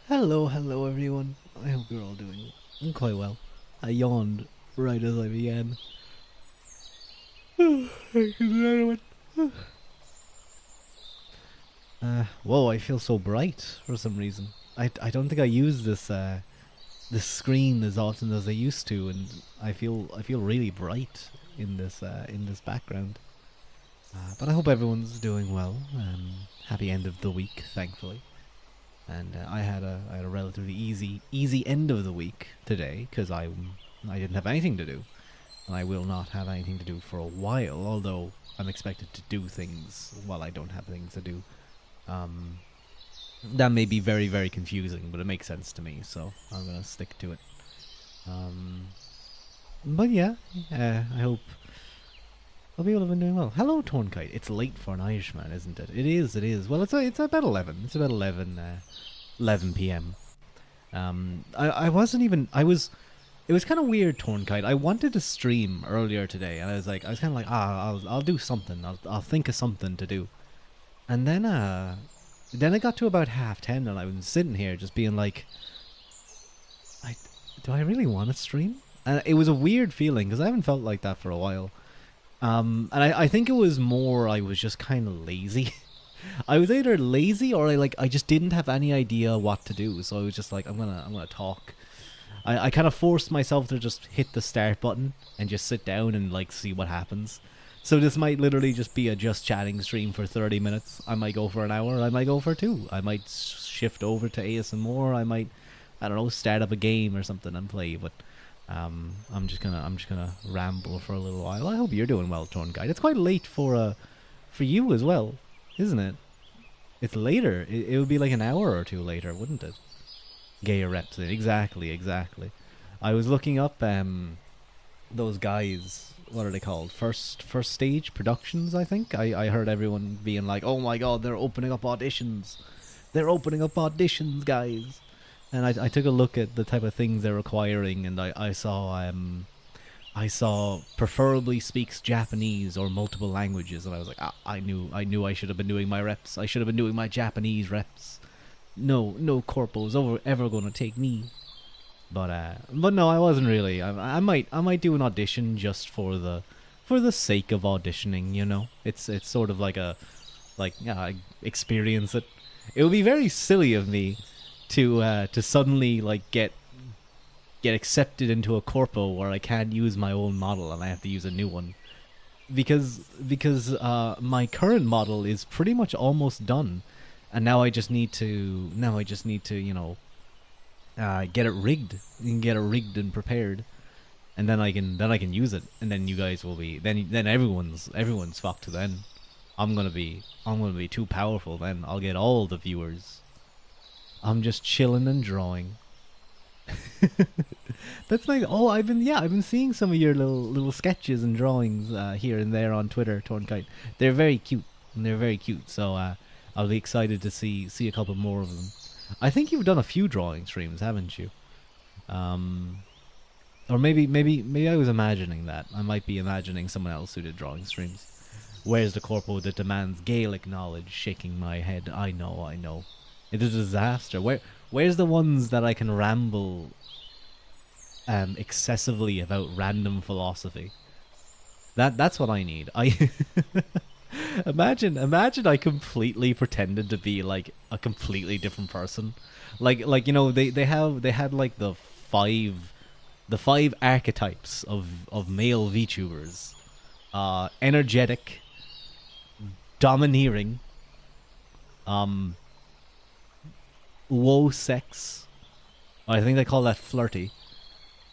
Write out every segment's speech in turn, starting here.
Hello, hello everyone. I hope you're all doing quite well. I yawned right as I began. Whoa, I feel so bright for some reason. I don't think I use this screen as often as I used to, and I feel really bright in this background. But I hope everyone's doing well. Happy end of the week, thankfully. And I had a relatively easy end of the week today because I didn't have anything to do, and I will not have anything to do for a while. Although I'm expected to do things while I don't have things to do. Um, that may be very confusing, but it makes sense to me, so I'm gonna stick to it. Um, but yeah, I hope people have been doing well. Hello, Tornkite. It's late for an Irishman, isn't it? It is. It is. Well, it's about 11. It's about 11 p.m. I wasn't even. I was. It was kind of weird, Tornkite. I wanted to stream earlier today, and I was kind of like, I'll do something. I'll think of something to do. And then it got to about 10:30, and I was sitting here just being like, I, do I really want to stream? And it was a weird feeling because I haven't felt like that for a while. And I think it was more I was just kind of lazy. I was either lazy or I just didn't have any idea what to do. So I was just like, I'm gonna talk. I kind of forced myself to just hit the start button and just sit down and like see what happens. So this might literally just be a just chatting stream for 30 minutes. I might go for an hour. I might go for two. I might shift over to ASMR. I might, I don't know, start up a game or something and play. But I'm just gonna ramble for a little while. I hope you're doing well, Torn Guide. It's quite late for you as well, isn't it? It's later. It would be like an hour or two later, wouldn't it? Gaia reps. Exactly, exactly. I was looking up those guys. What are they called? First stage productions. I think I heard everyone being like, "Oh my god, they're opening up auditions. They're opening up auditions, guys." And I took a look at the type of things they're requiring, and I saw preferably speaks Japanese or multiple languages, and I was like, I knew I should have been doing my reps. I should have been doing my Japanese reps. No corpo's ever gonna take me. But no, I wasn't really. I might do an audition just for the sake of auditioning. You know, it's sort of like a like yeah, I experience it. It would be very silly of me to suddenly like get accepted into a corpo where I can't use my own model and I have to use a new one because my current model is pretty much almost done, and now I just need to get it rigged and get it rigged and prepared, and then I can use it, and then you guys will be then everyone's fucked. Then I'm gonna be too powerful. Then I'll get all the viewers. I'm just chilling and drawing. That's like I've been seeing some of your little sketches and drawings here and there on Twitter, Tornkite. They're very cute. They're very cute. So I'll be excited to see a couple more of them. I think you've done a few drawing streams, haven't you? Um, or maybe I was imagining that. I might be imagining someone else who did drawing streams. Where's the corpo that demands Gaelic knowledge? Shaking my head. I know, I know. It's a disaster. Where's the ones that I can ramble excessively about random philosophy? That's what I need. I imagine I completely pretended to be like a completely different person. Like they had like the five archetypes of male VTubers. Energetic, domineering, um low sex. I think they call that flirty.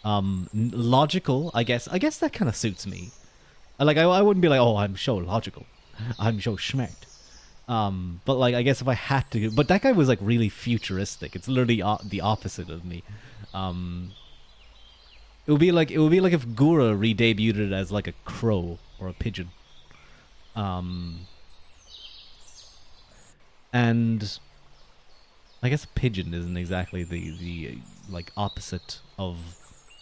Logical. I guess that kind of suits me. I wouldn't be like, oh, I'm so logical. I'm so smart. But like, I guess if I had to, but that guy was like really futuristic. It's literally the opposite of me. Um, it would be like if Gura re-debuted as like a crow or a pigeon. Um, and I guess a pigeon isn't exactly the like opposite of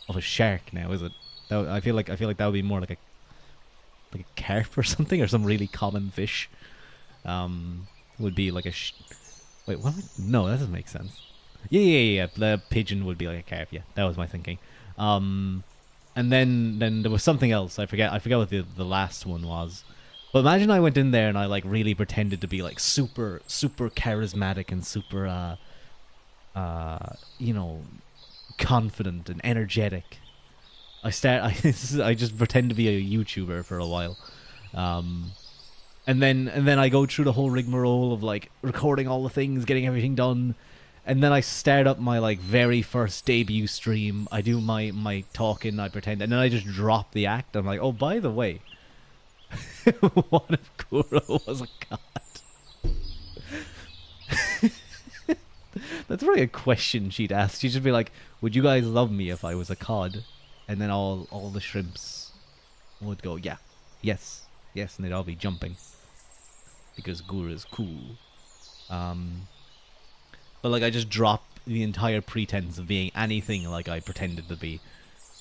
a shark now, is it? I feel like that would be more like a carp or something, or some really common fish. Would be like Wait, what? No, that doesn't make sense. Yeah. The pigeon would be like a carp. Yeah, that was my thinking. Um, and then there was something else. I forget what the last one was. But imagine I went in there and I like really pretended to be like super charismatic and super you know, confident and energetic. I just pretend to be a YouTuber for a while. Um, and then I go through the whole rigmarole of like recording all the things, getting everything done, and then I start up my like very first debut stream. I do my talking, I pretend, and then I just drop the act. I'm like, oh, by the way, what if Kuro was a god? That's really a question she'd ask. She'd just be like, "Would you guys love me if I was a cod?" And then all the shrimps would go, "Yeah, yes, yes," and they'd all be jumping because Gura's cool. Um, but like I just drop the entire pretense of being anything like I pretended to be,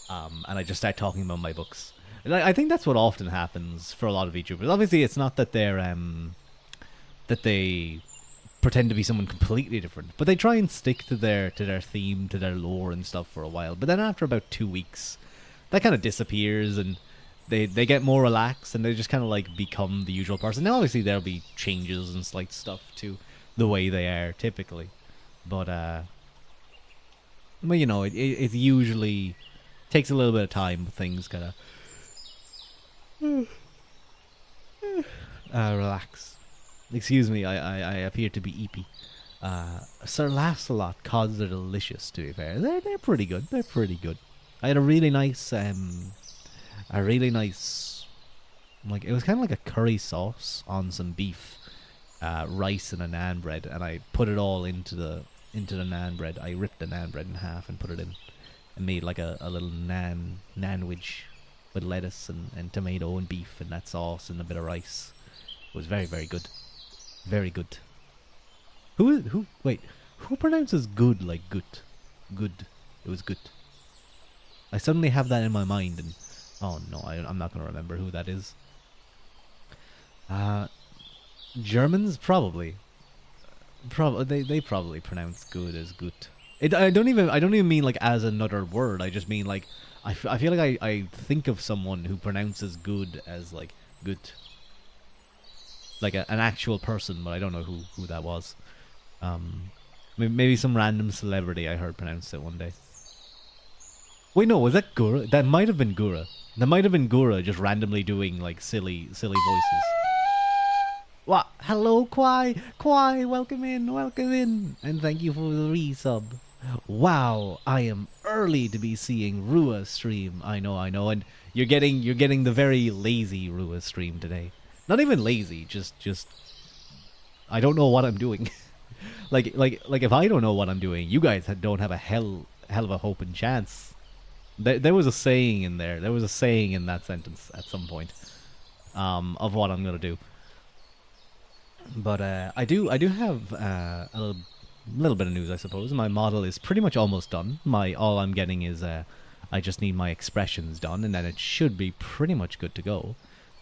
and I just start talking about my books. And I think that's what often happens for a lot of VTubers. Obviously, it's not that they pretend to be someone completely different, but they try and stick to their theme, to their lore and stuff for a while. But then after about 2 weeks, that kind of disappears, and they get more relaxed, and they just kind of like become the usual person. Now, obviously, there'll be changes and slight stuff to the way they are typically, but well, it usually takes a little bit of time. Things kind of relax. Excuse me, I appear to be eepy. Sir Lancelot cods are delicious. To be fair, they're pretty good. They're pretty good. I had a really nice like it was kind of like a curry sauce on some beef, rice and a naan bread, and I put it all into the naan bread. I ripped the naan bread in half and put it in, and made like a little nanwich with lettuce and tomato and beef and that sauce and a bit of rice. It was very, very good. Very good. Who pronounces good like good? Good. It was good. I suddenly have that in my mind, and oh no, I'm not gonna remember who that is. Germans probably. They probably pronounce good as good. I don't even mean like as another word. I just mean like I feel like I think of someone who pronounces good as like good, like an actual person, but I don't know who that was. Maybe some random celebrity I heard pronounce it one day. Wait, no, was that Gura? That might have been Gura. That might have been Gura just randomly doing like silly voices. What? Hello, Kwai. Kwai, welcome in, and thank you for the resub. Wow, I am early to be seeing Rua stream. I know, and you're getting the very lazy Rua stream today. Not even lazy, just I don't know what I'm doing. like if I don't know what I'm doing, you guys don't have a hell of a hope and chance. There was a saying in there. There was a saying in that sentence at some point, of what I'm gonna do. But I do have a little bit of news, I suppose. My model is pretty much almost done. All I'm getting is I just need my expressions done, and then it should be pretty much good to go.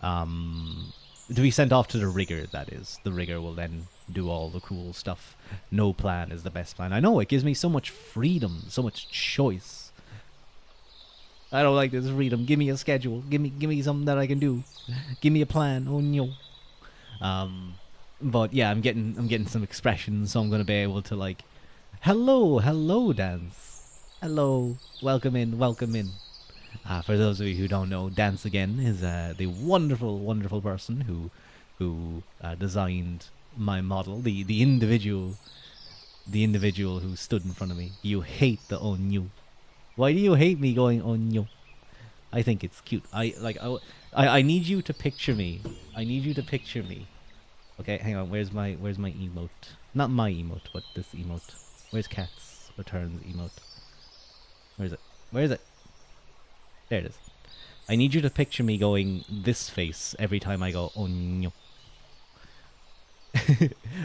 To be sent off to the rigger, that is. The rigger will then do all the cool stuff. No plan is the best plan. I know, it gives me so much freedom, so much choice. I don't like this freedom. Give me a schedule. Give me something that I can do. Give me a plan. Oh no. But yeah, I'm getting some expressions, so I'm gonna be able to like, hello, dance. Hello, welcome in. For those of you who don't know, Dance Again is the wonderful person who designed my model, the individual who stood in front of me. You hate the onyu. Why do you hate me going onyu? I think it's cute. I need you to picture me. Okay, hang on. Where's my emote? Not my emote, but this emote. Where's Cat's returns emote? Where is it? There it is. I need you to picture me going this face every time I go onyo.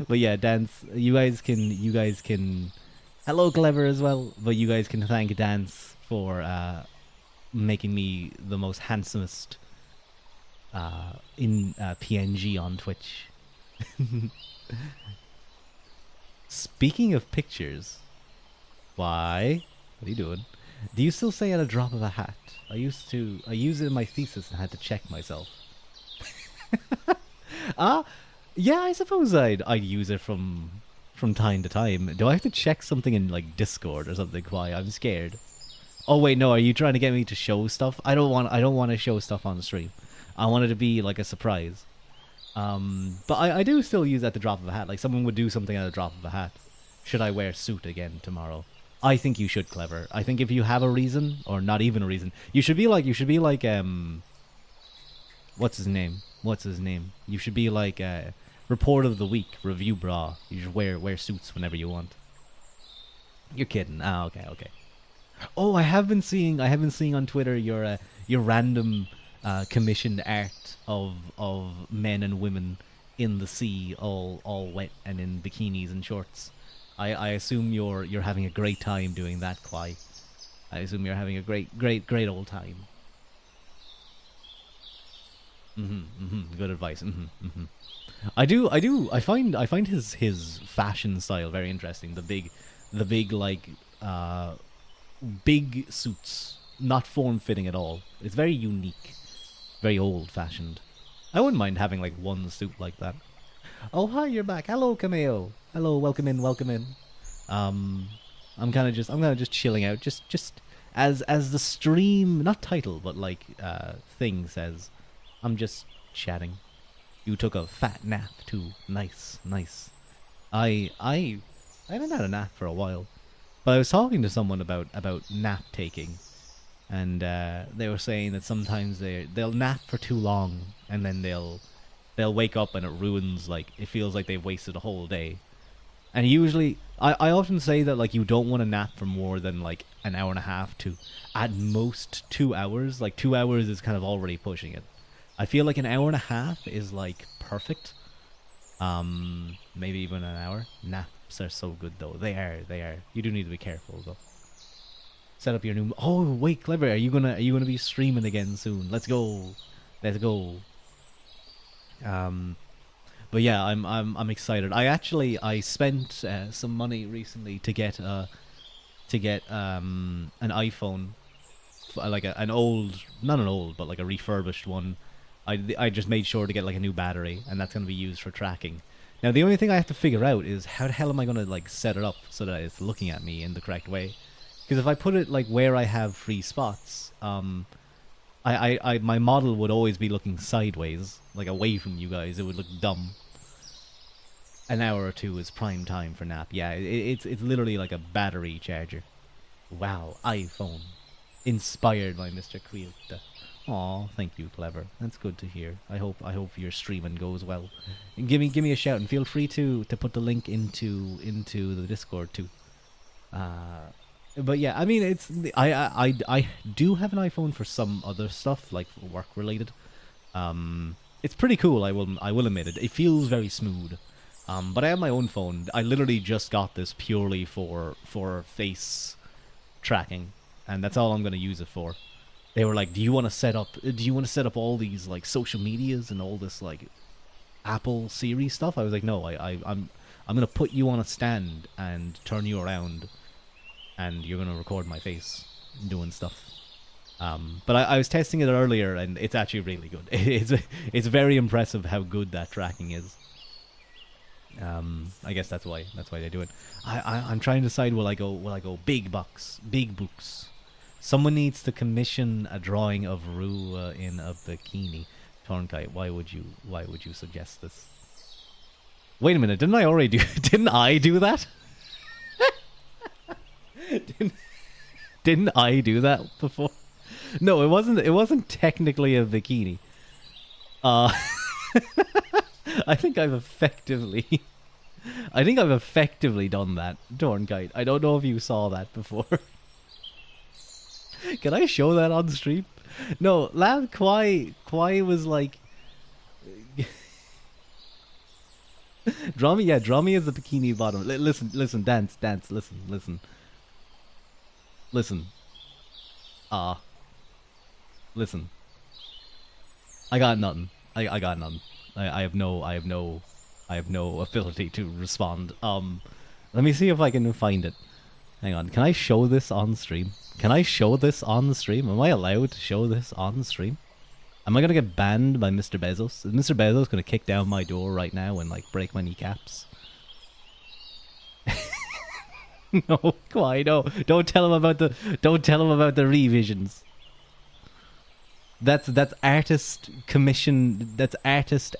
But yeah, Dance. You guys can. Hello, Clever as well. But you guys can thank Dance for making me the most handsomest in PNG on Twitch. Speaking of pictures, why? What are you doing? Do you still say at a drop of a hat? I used to. I used it in my thesis and had to check myself. Ah, yeah. I suppose I'd use it from time to time. Do I have to check something in like Discord or something? Why? I'm scared. Oh wait, no. Are you trying to get me to show stuff? I don't want. I don't want to show stuff on the stream. I want it to be like a surprise. But I do still use at the drop of a hat. Like someone would do something at the drop of a hat. Should I wear suit again tomorrow? I think you should, Clever. I think if you have a reason, or not even a reason, you should be like what's his name? What's his name? You should be like report of the week, review bra. You should wear suits whenever you want. You're kidding. Ah, okay, okay. Oh, I have been seeing on Twitter your random commissioned art of men and women in the sea, all wet and in bikinis and shorts. I assume you're having a great time doing that, Kwai. I assume you're having a great old time. Good advice. I find his fashion style very interesting. The big like uh big suits, not form fitting at all. It's very unique, very old fashioned. I wouldn't mind having like one suit like that. Oh hi, you're back. Hello, Cameo. Hello, welcome in, welcome in. Um, I'm kind of just chilling out, just as the stream, not title, but like thing says. I'm just chatting. You took a fat nap too. Nice, nice. I haven't had a nap for a while, but I was talking to someone about nap taking, and they were saying that sometimes they'll nap for too long, and then they'll wake up and it ruins, like it feels like they've wasted a whole day. And usually, I often say that like you don't want to nap for more than like an hour and a half to at most 2 hours. Like 2 hours is kind of already pushing it. I feel like an hour and a half is like perfect. Maybe even an hour. Naps are so good though. They are. They are. You do need to be careful though. Set up your new. Oh wait, Clever. Are you gonna be streaming again soon? Let's go. Let's go. Um, but yeah, I'm excited. I spent some money recently to get an iPhone, like an old, not an old, but like a refurbished one. I just made sure to get like a new battery, and that's gonna be used for tracking. Now the only thing I have to figure out is how the hell am I gonna like set it up so that it's looking at me in the correct way? Because if I put it like where I have free spots, my model would always be looking sideways, like away from you guys. It would look dumb. An hour or two is prime time for nap. Yeah, it's literally like a battery charger. Wow, iPhone, inspired by Mr. Quiota. Aw, thank you, Clever. That's good to hear. I hope your streaming goes well. And give me a shout, and feel free to put the link into the Discord too. But yeah, I mean, I do have an iPhone for some other stuff, like work related. It's pretty cool. I will admit it. It feels very smooth. But I have my own phone. I literally just got this purely for face tracking, and that's all I'm gonna use it for. They were like, "Do you want to set up? Do you want to set up all these like social medias and all this like Apple Siri stuff?" I was like, "No, I'm gonna put you on a stand and turn you around, and you're gonna record my face doing stuff." But I was testing it earlier, and it's actually really good. It's very impressive how good that tracking is. I guess that's why they do it. I'm trying to decide, will I go big books. Someone needs to commission a drawing of Rue in a bikini. Tornkite, why would you suggest this? Wait a minute, didn't I already do didn't I do that? didn't, didn't I do that before? No, it wasn't technically a bikini. Uh I think I've effectively done that, Tornkite. I don't know if you saw that before. Can I show that on stream? No, lad, Kwai was like, draw me, yeah, draw me as the bikini bottom. Listen, dance, listen. Ah, listen. I got nothing. I got nothing. I have no ability to respond. Let me see if I can find it. Hang on. Can I show this on stream? Can I show this on the stream? Am I allowed to show this on the stream? Am I gonna get banned by Mr. Bezos? Is Mr. Bezos gonna kick down my door right now and like break my kneecaps? No, why no? Don't tell him about the revisions. That's artist commission. That's artist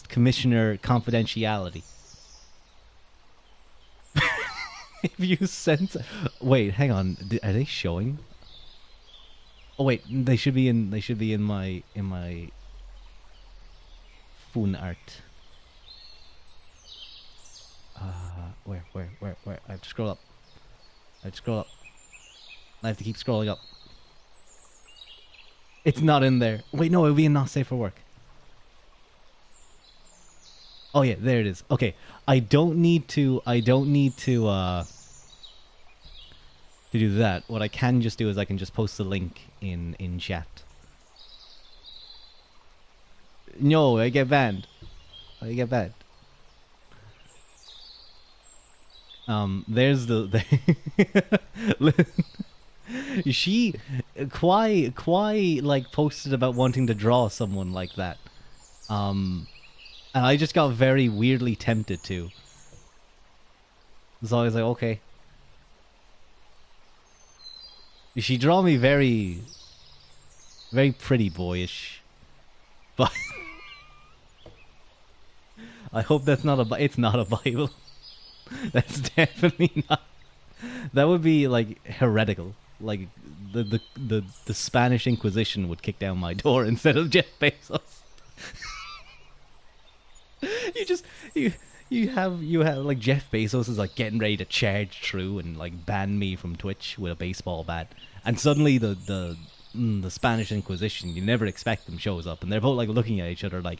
commissioner confidentiality. If you sense, wait, hang on, are they showing? Oh wait, they should be in my phone art. Where? I have to scroll up. I have to keep scrolling up. It's not in there. Wait, no, it would be in not safe for work. Oh yeah, there it is. Okay, I don't need to do that. What I can just do is I can just post the link in chat. No, I get banned. There's the she Kwai like posted about wanting to draw someone like that. And I just got very weirdly tempted to. So I was like, okay. She draw me very pretty boyish. But I hope that's not it's not a Bible. That's definitely not. That would be like heretical. Like the Spanish Inquisition would kick down my door instead of Jeff Bezos. You have like Jeff Bezos is like getting ready to charge through and like ban me from Twitch with a baseball bat, and suddenly the Spanish Inquisition, you never expect them, shows up, and they're both like looking at each other like,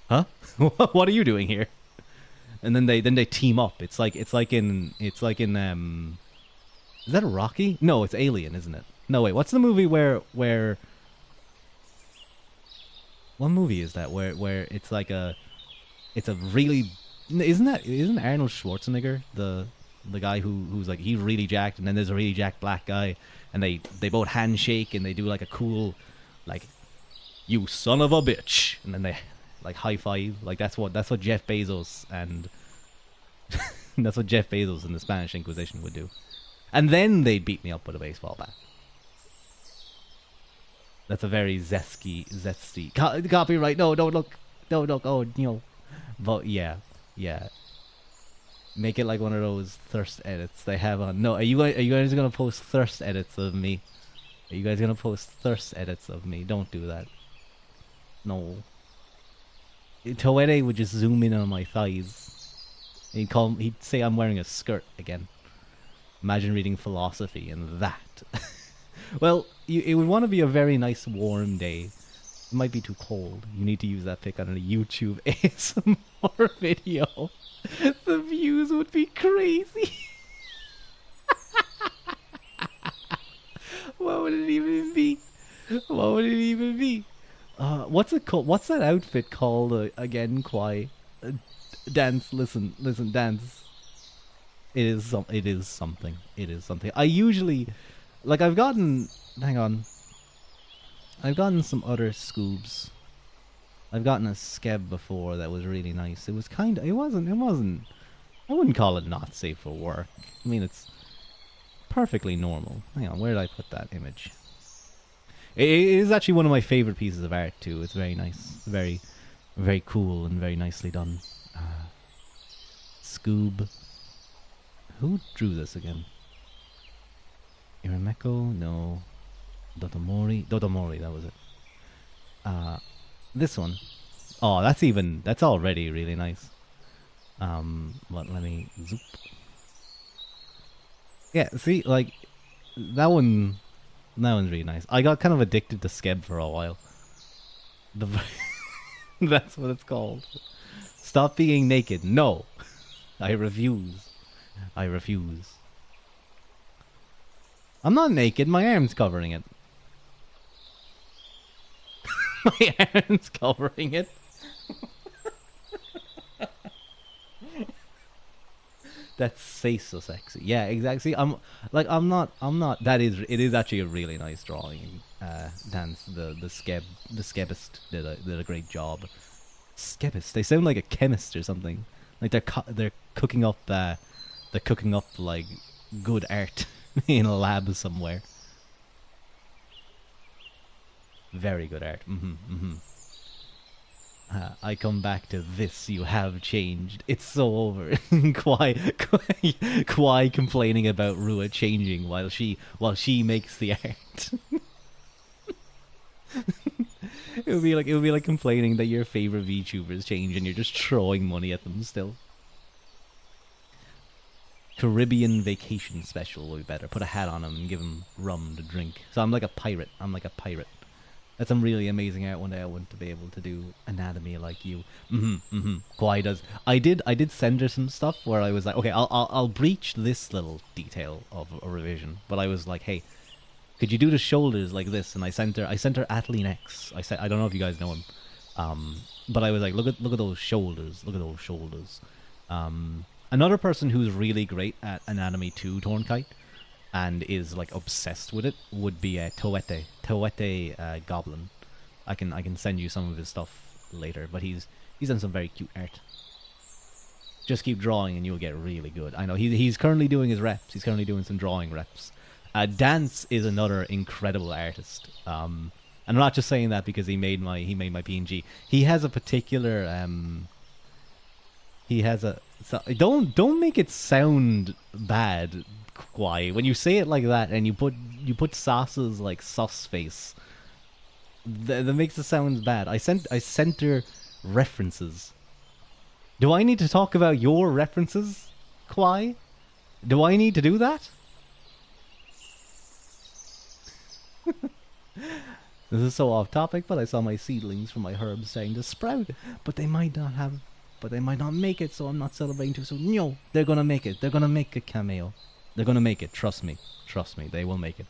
huh? What are you doing here? And then they team up. It's like in is that a Rocky? No, it's Alien, isn't it? No, wait, what's the movie where what movie is that where it's like it's a really isn't Arnold Schwarzenegger the guy who's like he's really jacked, and then there's a really jacked black guy, and they both handshake and they do like a cool like you son of a bitch, and then they like high five. Like that's what Jeff Bezos and that's what Jeff Bezos and the Spanish Inquisition would do. And then they'd beat me up with a baseball bat. That's a very zesty copyright. No, don't look. Oh, But yeah. Make it like one of those thirst edits they have on. No, are you guys gonna post thirst edits of me? Are you guys gonna post thirst edits of me? Don't do that. No. Toede would just zoom in on my thighs. He'd say I'm wearing a skirt again. Imagine reading philosophy and that. Well, it would want to be a very nice warm day. It might be too cold. You need to use that pic on a YouTube ASMR video. The views would be crazy. What would it even be? What's it called? What's that outfit called again, Kwai? Dance, listen, dance. It is something. I usually, like, I've gotten some other scoobs. I've gotten a skeb before that was really nice. It wasn't, I wouldn't call it not safe for work. I mean, it's perfectly normal. Hang on, where did I put that image? It is actually one of my favorite pieces of art too. It's very nice. Very, very cool and very nicely done. Scoob. Who drew this again? Irameko? No. Dotomori, that was it. This one. Oh, that's already really nice. But let me zoop. Yeah, see, like, that one's really nice. I got kind of addicted to Skeb for a while. That's what it's called. Stop being naked. No. I refuse. I'm not naked. My arm's covering it. My arm's covering it. That's so sexy. Yeah, exactly. I'm not. It is actually a really nice drawing. Dance. The skebist did a great job. Skebist. They sound like a chemist or something. Like they're cooking up. They're cooking up like good art in a lab somewhere. Very good art. I come back to this. You have changed. It's so over. Kwai complaining about Rua changing while she makes the art. it would be like complaining that your favorite VTubers change and you're just throwing money at them still. Caribbean vacation special would be better. Put a hat on him and give him rum to drink. So I'm like a pirate. That's some really amazing art. One day I want to be able to do anatomy like you. Kwai does. I did send her some stuff where I was like, okay, I'll breach this little detail of a revision. But I was like, hey, could you do the shoulders like this? And I sent her Athlean X. I don't know if you guys know him. But I was like, look at those shoulders. Look at those shoulders. Another person who's really great at anatomy too, Tornkite, and is like obsessed with it would be Toete Goblin. I can send you some of his stuff later, but he's done some very cute art. Just keep drawing and you'll get really good. I know he's currently doing his reps. He's currently doing some drawing reps. Dance is another incredible artist. And I'm not just saying that because he made my PNG. He has a particular so, don't make it sound bad, Kwai. When you say it like that and you put sauces like sauce face, that makes it sound bad. I sent her references. Do I need to talk about your references, Kwai? Do I need to do that? This is so off topic, but I saw my seedlings from my herbs starting to sprout, but they might not make it, so I'm not celebrating too soon. No, they're gonna make it. They're gonna make a cameo. They're gonna make it. Trust me. They will make it.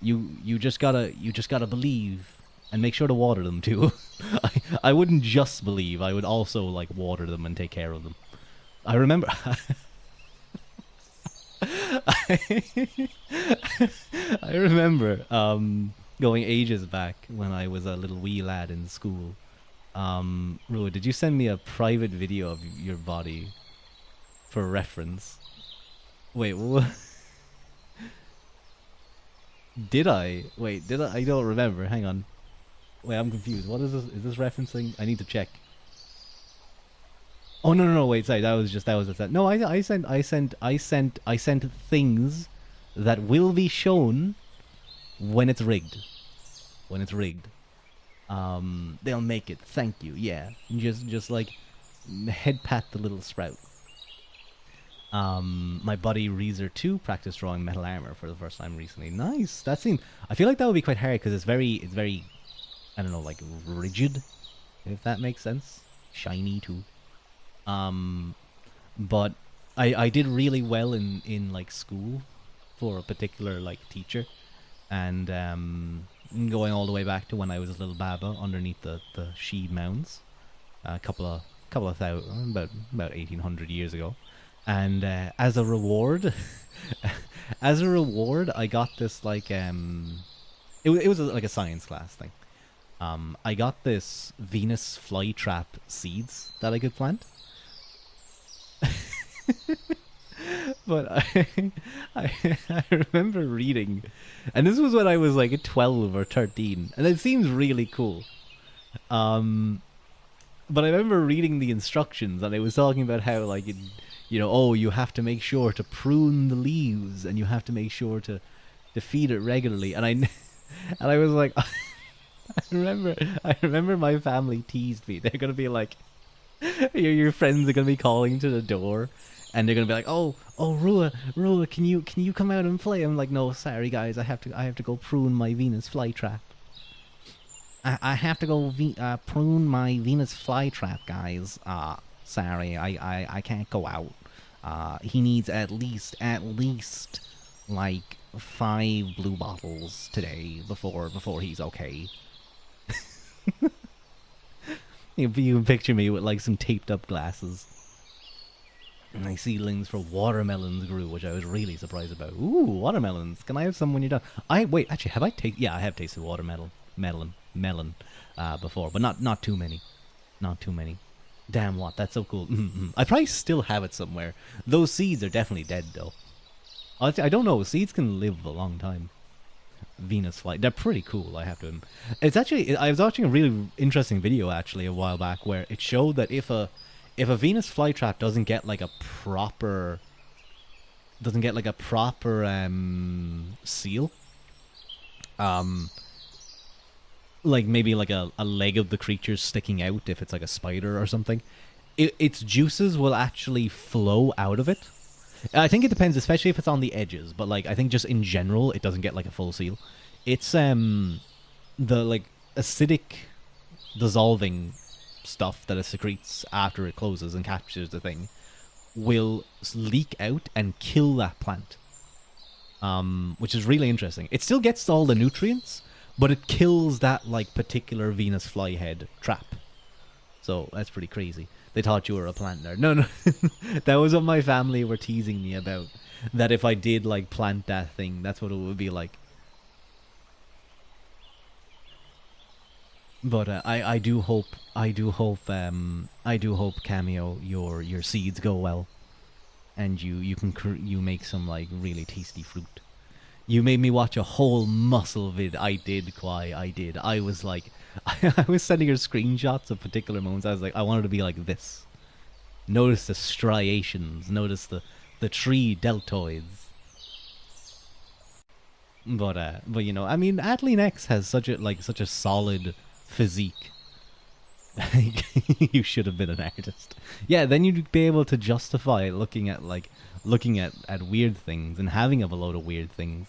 You just gotta believe and make sure to water them too. I wouldn't just believe. I would also like water them and take care of them. I remember. I remember going ages back when I was a little wee lad in school. Rua, did you send me a private video of your body for reference? Wait, what? Did I? Wait, did I? I don't remember. Hang on. Wait, I'm confused. What is this? Is this referencing? I need to check. Oh no! Wait, sorry. That was that. No, I sent things that will be shown when it's rigged. When it's rigged. They'll make it. Thank you. Yeah, just like head pat the little sprout. My buddy Reezer 2 practiced drawing metal armor for the first time recently. Nice. That seemed. I feel like that would be quite hard because it's very, I don't know, like rigid, if that makes sense. Shiny too. But I did really well in like school for a particular like teacher, and going all the way back to when I was a little baba underneath the Sheed Mounds, a couple of thousand, about 1800 years ago, and as a reward, I got this like it was like a science class thing. I got this Venus flytrap seeds that I could plant. But I remember reading, and this was when I was like 12 or 13, and it seems really cool. But I remember reading the instructions, and it was talking about how like you have to make sure to prune the leaves, and you have to make sure to feed it regularly. And I was like, I remember my family teased me. They're gonna be like, your friends are gonna be calling to the door. And they're gonna be like, oh, Rua, can you come out and play? I'm like, no, sorry guys, I have to go prune my Venus flytrap. I have to go prune my Venus flytrap, guys. Sorry, I can't go out. He needs at least like 5 blue bottles today before he's okay. You can picture me with like some taped up glasses. My seedlings for watermelons grew, which I was really surprised about. Ooh, watermelons! Can I have some when you're done? Wait. Actually, have I tasted? Yeah, I have tasted melon, before, but not too many. Not too many. Damn, what? That's so cool. I probably still have it somewhere. Those seeds are definitely dead, though. I don't know. Seeds can live a long time. Venus fly. They're pretty cool, I have to admit. It's actually, I was watching a really interesting video actually a while back where it showed that if a Venus flytrap doesn't get like a proper seal, um like maybe like a leg of the creature sticking out if it's like a spider or something, its juices will actually flow out of it. I think it depends, especially if it's on the edges. But like, I think just in general, it doesn't get like a full seal. It's the like acidic dissolving stuff that it secretes after it closes and captures the thing will leak out and kill that plant. Which is really interesting. It still gets all the nutrients, but it kills that like particular Venus flyhead trap. So that's pretty crazy. They thought you were a plant nerd. No, that was what my family were teasing me about. That if I did like plant that thing, that's what it would be like. But I do hope Cameo, your seeds go well, and you make some like really tasty fruit. You made me watch a whole muscle vid. I did, Kwai. I did. I was like, I was sending her screenshots of particular moments. I was like, I wanted to be like this. Notice the striations. Notice the tree deltoids. But you know, I mean, Adeline X has such a solid physique. You should have been an artist. Yeah, then you'd be able to justify looking at weird things and having a load of weird things.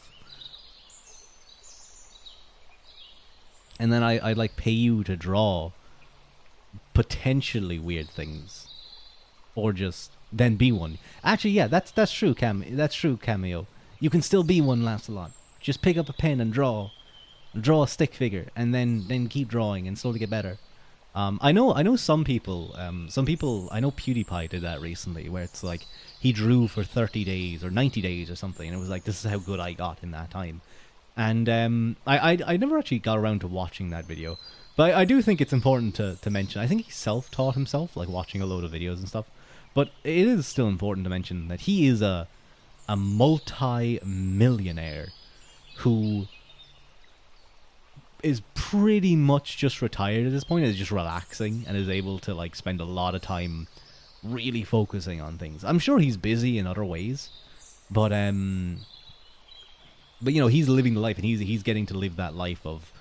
And then I'd like pay you to draw potentially weird things. Or just then be one. Actually, yeah, that's true, that's true, Cameo. You can still be one, Lancelot. Just pick up a pen and draw a stick figure, and then keep drawing and slowly get better. I know some people. I know PewDiePie did that recently, where it's like he drew for 30 days or 90 days or something, and it was like, this is how good I got in that time. And I never actually got around to watching that video, but I do think it's important to mention. I think he self-taught himself, like watching a load of videos and stuff. But it is still important to mention that he is a multi-millionaire who is pretty much just retired at this point, is just relaxing, and is able to like spend a lot of time really focusing on things. I'm sure he's busy in other ways, but you know, he's living the life, and he's getting to live that life of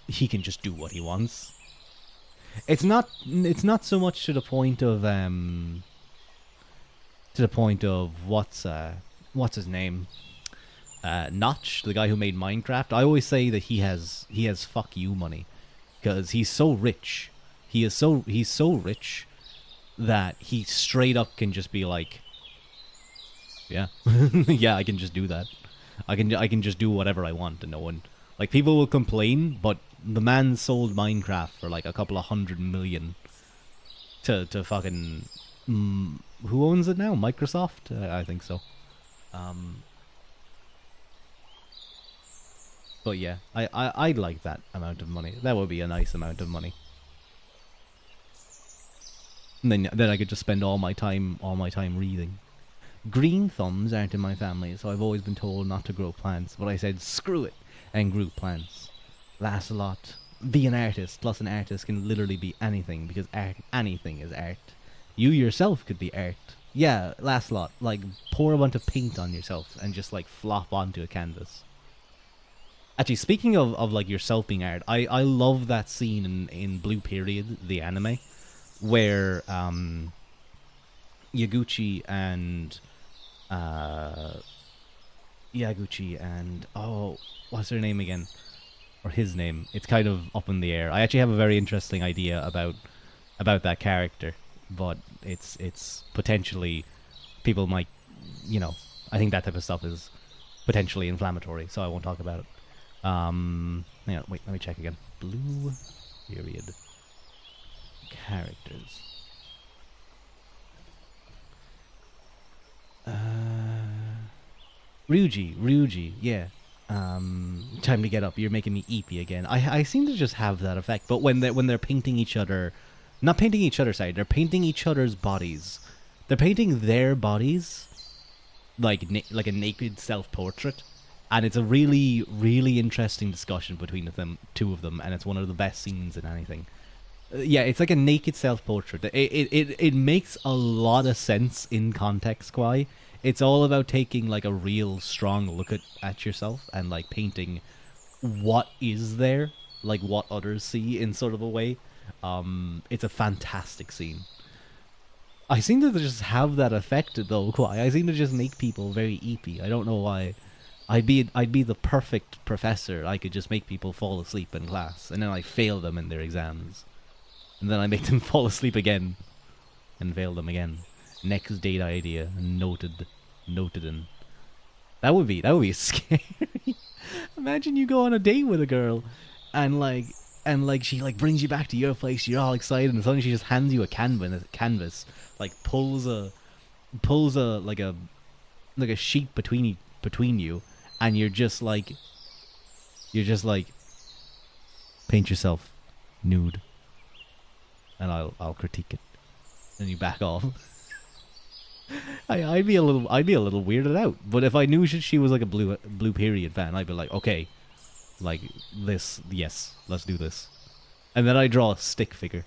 he can just do what he wants. It's not so much to the point of what's his name, Notch, the guy who made Minecraft. I always say that he has fuck you money, because he's so rich. He's so rich that he straight up can just be like, yeah, yeah, I can just do that. I can just do whatever I want, and no one, like, people will complain, but the man sold Minecraft for like a couple of 100 million to fucking who owns it now? Microsoft, I think so. But yeah, I'd like that amount of money. That would be a nice amount of money. And then I could just spend all my time reading. Green thumbs aren't in my family, so I've always been told not to grow plants. But I said screw it and grew plants. Lancelot, be an artist. Plus, an artist can literally be anything, because anything is art. You yourself could be art. Yeah, Lancelot, like, pour a bunch of paint on yourself and just like flop onto a canvas. Actually, speaking of like yourself being art, I love that scene in Blue Period, the anime, where Yaguchi and oh, what's her name again? Or his name? It's kind of up in the air. I actually have a very interesting idea about that character, but it's potentially, people might, you know, I think that type of stuff is potentially inflammatory, so I won't talk about it. Hang on, wait, let me check again. Blue Period characters. Ryuji, yeah. Time to get up. You're making me eepy again. I seem to just have that effect. But when they're painting each other, not painting each other, sorry, they're painting each other's bodies. They're painting their bodies like like a naked self-portrait, and it's a really really interesting discussion between two of them, and it's one of the best scenes in anything. Yeah, it's like a naked self-portrait. It makes a lot of sense in context, Kwai. It's all about taking like a real strong look at yourself and like painting what is there, like what others see in sort of a way. It's a fantastic scene. I seem to just have that effect though, Kwai. I seem to just make people very eepy. I don't know why. I'd be the perfect professor. I could just make people fall asleep in class, and then I fail them in their exams. And then I make them fall asleep again and fail them again. Next date idea noted, and that would be scary. Imagine you go on a date with a girl, and like she like brings you back to your place. You're all excited, and suddenly she just hands you a canvas, like pulls a like a sheet between you, and you're just like paint yourself nude, and I'll critique it. And you back off. I'd be a little weirded out. But if I knew she was like a blue period fan, I'd be like, okay, like this, yes, let's do this. And then I draw a stick figure.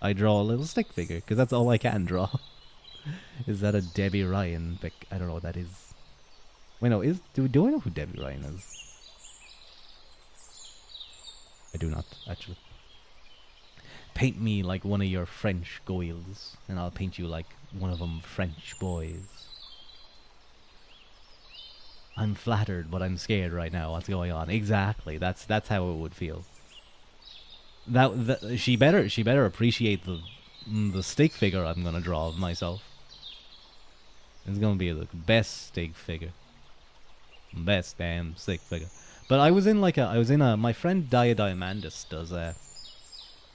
I draw a little stick figure because that's all I can draw. Is that a Debbie Ryan pic? I don't know what that is. Wait, no, do I know who Debbie Ryan is? I do not actually. Paint me like one of your French goyles, and I'll paint you like one of them French boys. I'm flattered, but I'm scared right now. What's going on? Exactly. That's how it would feel. She better appreciate the stick figure I'm gonna draw of myself. It's gonna be the best stick figure, best damn stick figure. But I was in my friend Diamandis does a.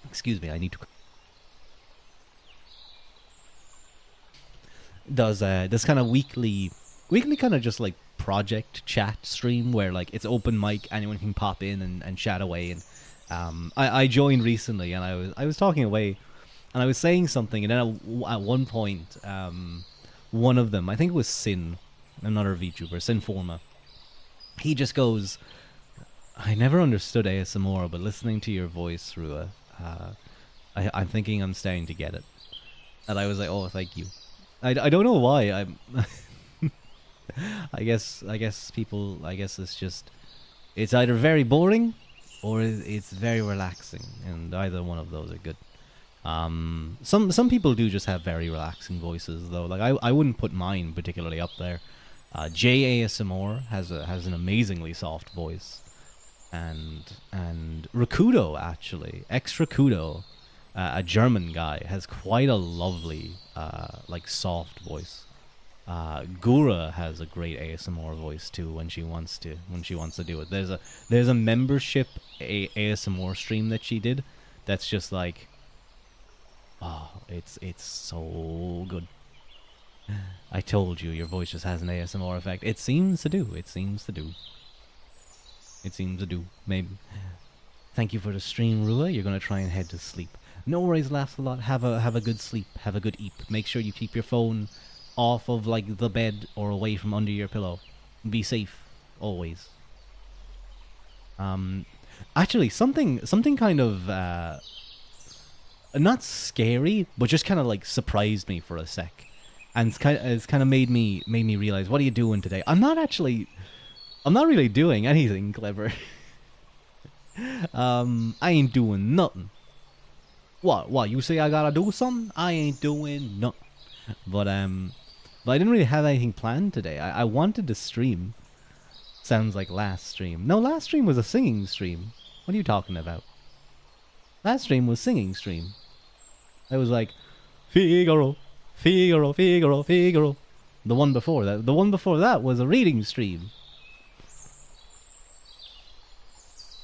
Excuse me, I need to. Does this kind of weekly kind of just like project chat stream where like it's open mic, anyone can pop in and chat away. And I joined recently, and I was talking away, and I was saying something, and then at one point, one of them, I think it was Sin, another VTuber, Sinforma, he just goes, "I never understood ASMR, but listening to your voice, Rua, I'm thinking I'm starting to get it." And I was like, "Oh, thank you." I don't know why. I'm. I guess people. I guess it's just. It's either very boring, or it's very relaxing, and either one of those are good. Some people do just have very relaxing voices though. Like I wouldn't put mine particularly up there. JASMR has an amazingly soft voice. And Rakudo, actually, ex-Rakudo, a German guy, has quite a lovely like soft voice. Gura has a great ASMR voice too when she wants to do it. There's a membership ASMR stream that she did that's just like, oh, it's so good. I told you, your voice just has an ASMR effect. It seems to do. Maybe. Thank you for the stream, Rua. You're gonna try and head to sleep. No worries, laughs a lot. Have a good sleep. Have a good eep. Make sure you keep your phone off of like the bed or away from under your pillow. Be safe, always. Actually, something kind of not scary, but just kind of like surprised me for a sec, and it's kind of made me realize, what are you doing today? I'm not really doing anything clever. I ain't doing nothing. What? You say I gotta do something? I ain't doing nothing. But I didn't really have anything planned today. I wanted to stream. Sounds like last stream. No, last stream was a singing stream. What are you talking about? Last stream was singing stream. I was like, Figaro, Figaro, Figaro, Figaro. The one before that was a reading stream.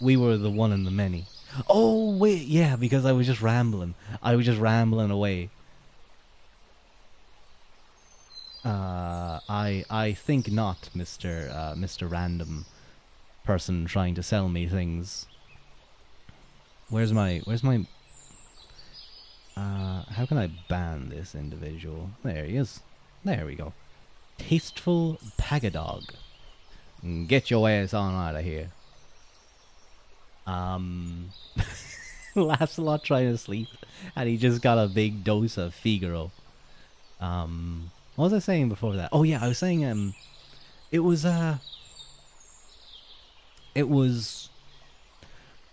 We were the one and the many. Oh, wait, yeah, because I was just rambling. I was just rambling away. I think not, Mister Random person trying to sell me things. Where's my how can I ban this individual? There he is. There we go. Tasteful Pagadog. Get your ass on out of here. Um, Lancelot trying to sleep, and he just got a big dose of Figaro. What was I saying before that? Oh yeah, I was saying it was it was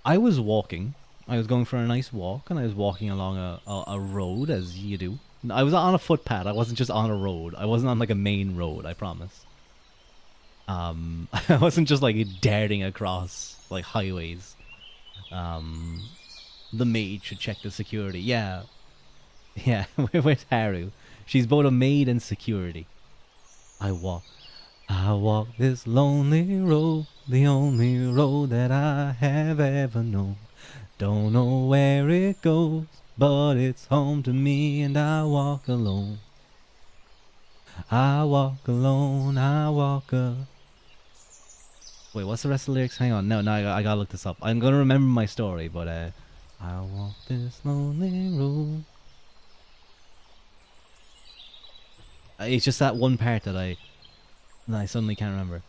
I was walking. I was going for a nice walk, and I was walking along a road as you do. I was on a footpath. I wasn't just on a road. I wasn't on like a main road. I promise. I wasn't just like darting across like highways. Um, the maid should check the security. Yeah, yeah. Where's Haru? She's both a maid and security. I walk. I walk this lonely road, the only road that I have ever known. Don't know where it goes, but it's home to me, and I walk alone. I walk alone, I walk a... Wait, what's the rest of the lyrics? Hang on, no, I gotta look this up. I'm gonna remember my story, but I walk this lonely road. It's just that one part that I suddenly can't remember.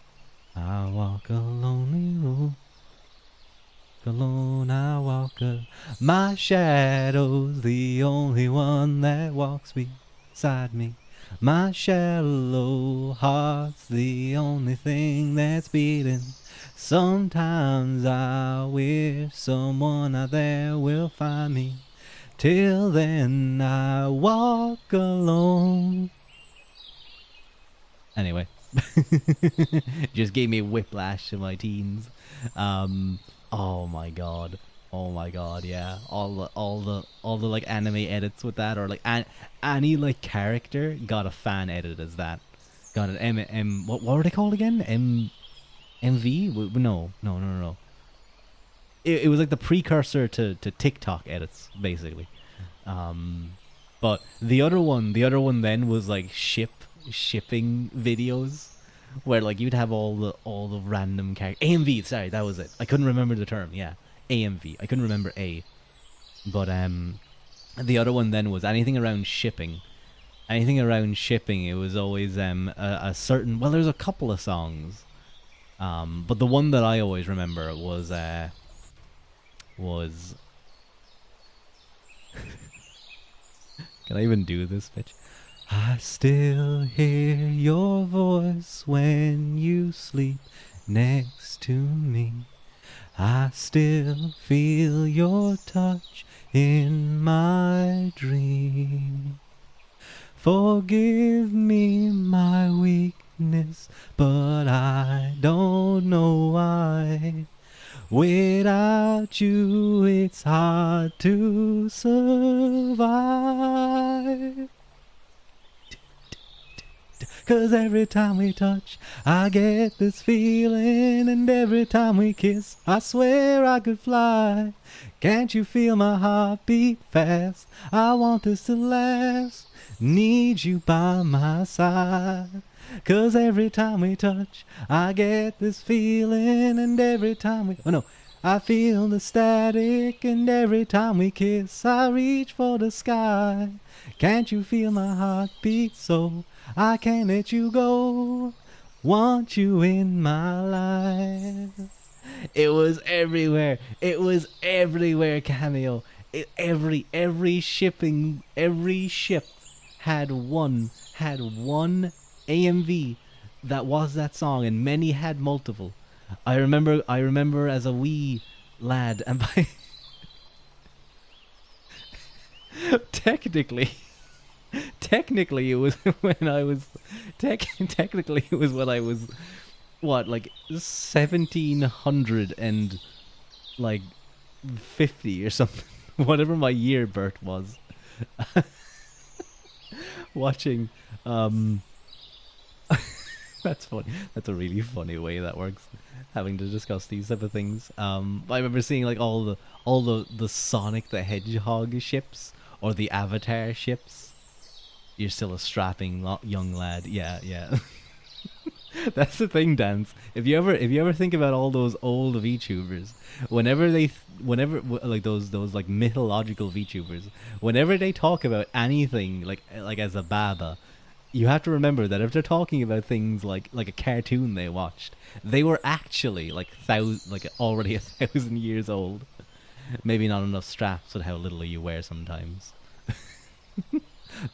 I walk a lonely road. Alone I walk my shadow's the only one that walks beside me. My shallow heart's the only thing that's beating. Sometimes I wish someone out there will find me. Till then I walk alone. Anyway. Just gave me whiplash in my teens. Oh my god. Oh my god, yeah. All the like anime edits with that, or like any like character got a fan edit as that. Got an what were they called again? MV? No. It was like the precursor to TikTok edits, basically. But the other one then was like shipping videos, where like you'd have all the random characters. AMV, sorry, that was it. I couldn't remember the term. Yeah, AMV. I couldn't remember A. But the other one then was anything around shipping. Anything around shipping, it was always a certain. Well, there's a couple of songs. But the one that I always remember was. Can I even do this, bitch? I still hear your voice when you sleep next to me. I still feel your touch in my dream. Forgive me my weakness, but I don't know why. Without you, it's hard to survive. 'Cause every time we touch, I get this feeling, and every time we kiss, I swear I could fly. Can't you feel my heart beat fast? I want this to last. Need you by my side. 'Cause every time we touch, I get this feeling, and every time we... Oh no. I feel the static, and every time we kiss, I reach for the sky. Can't you feel my heart beat so? I can't let you go. Want you in my life. It was everywhere. It was everywhere, Cameo. Every ship had one AMV that was that song, and many had multiple. I remember as a wee lad, and by technically it was when I was technically it was when I was what, like 1700 and like 50 or something, whatever my year birth was. Watching that's funny. That's a really funny way that works, having to discuss these type of things. I remember seeing like all the Sonic the Hedgehog ships, or the Avatar ships. You're still a strapping young lad. Yeah, yeah. That's the thing, Dance. If you ever think about all those old VTubers, like those like mythological VTubers, whenever they talk about anything like as a baba, you have to remember that if they're talking about things like a cartoon they watched, they were actually like already 1,000 years old. Maybe not enough straps with how little you wear sometimes.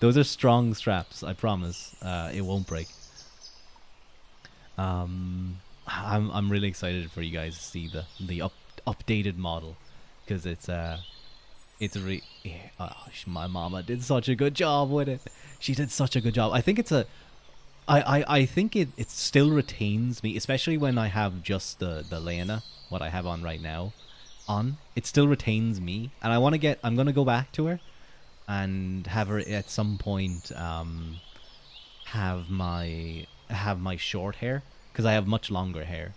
Those are strong straps, I promise. It won't break. I'm really excited for you guys to see the updated model, because my mama did such a good job with it. She did such a good job. I think it's a I think it still retains me, especially when I have just the Lena, what I have on right now, on. It still retains me, and I'm gonna go back to her and have her at some point have my short hair, because I have much longer hair.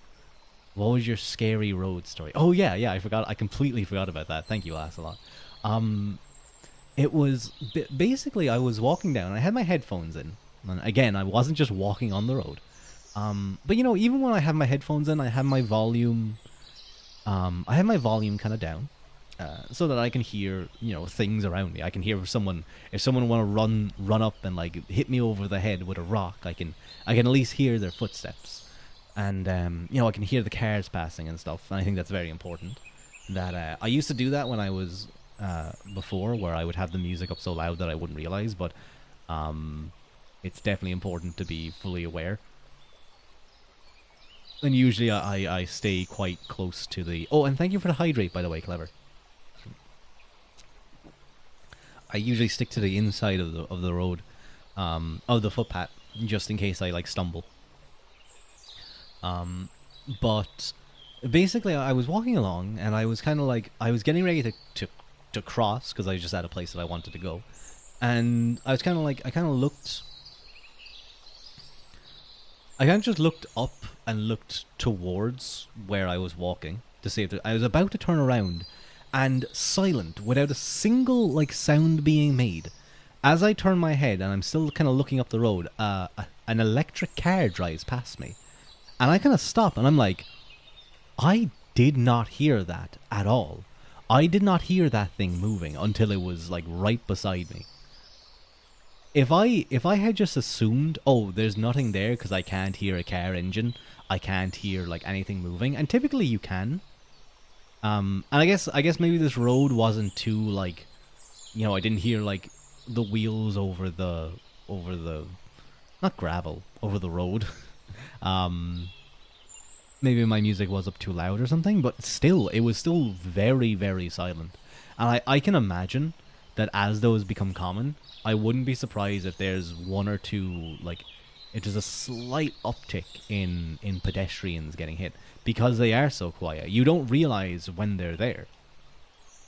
What was your scary road story? Oh yeah, yeah, I forgot. I completely forgot about that. Thank you, Lancelot. Um, it was basically I was walking down. I had my headphones in, and again, I wasn't just walking on the road. But even when I have my headphones in, I have my volume kind of down, so that I can hear things around me. I can hear if someone want to run up and like hit me over the head with a rock. I can at least hear their footsteps, and I can hear the cars passing and stuff. And I think that's very important. That I used to do that when I was before, where I would have the music up so loud that I wouldn't realize. But it's definitely important to be fully aware. And usually I stay quite close to the... Oh, and thank you for the hydrate, by the way, Clever. I usually stick to the inside of the road, of the footpath, just in case I like stumble. But basically, I was walking along, and I was kind of like I was getting ready to cross, because I was just at a place that I wanted to go, and I was kind of like I kind of looked. I kind of just looked up and looked towards where I was walking to see if I was about to turn around, and silent, without a single like sound being made. As I turn my head and I'm still kind of looking up the road, an electric car drives past me, and I kind of stop and I'm like, I did not hear that at all. I did not hear that thing moving until it was like right beside me. If I had just assumed, oh, there's nothing there because I can't hear a car engine, I can't hear like anything moving, and typically you can. And I guess maybe this road wasn't too like, I didn't hear like the wheels over the not gravel, over the road. Maybe my music was up too loud or something, but still, it was still very, very silent. And I can imagine that as those become common, I wouldn't be surprised if there's one or two, like, if there's a slight uptick in pedestrians getting hit, because they are so quiet. You don't realize when they're there.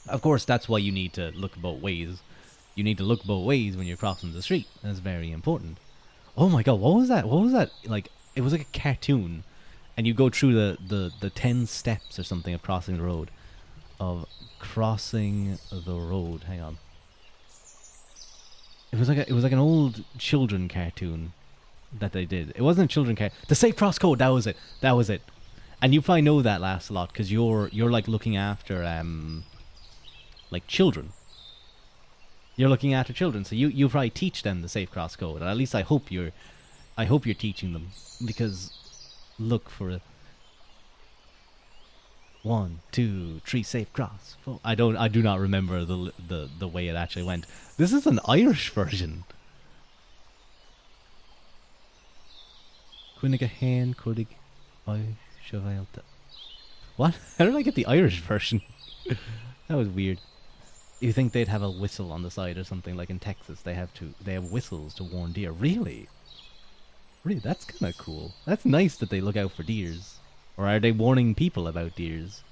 Of course, that's why you need to look both ways. You need to look both ways when you're crossing the street. That's very important. Oh my god, what was that? What was that? Like, it was like a cartoon. And you go through the 10 steps or something of crossing the road. Hang on. It was like an old children cartoon that they did. It wasn't a children the Safe Cross Code, that was it. That was it. And you probably know that last a lot because you're like looking after like children. You're looking after children, so you probably teach them the Safe Cross Code. And at least I hope you're teaching them, because look for it. 1, 2, 3, safe cross. 4. I do not remember the way it actually went. This is an Irish version. Quinnigahan, Cudig, Chevalta. What? How did I get the Irish version? That was weird. You think they'd have a whistle on the side or something, like in Texas? They have whistles to warn deer. Really? Really, that's kind of cool. That's nice that they look out for deers. Or are they warning people about deers?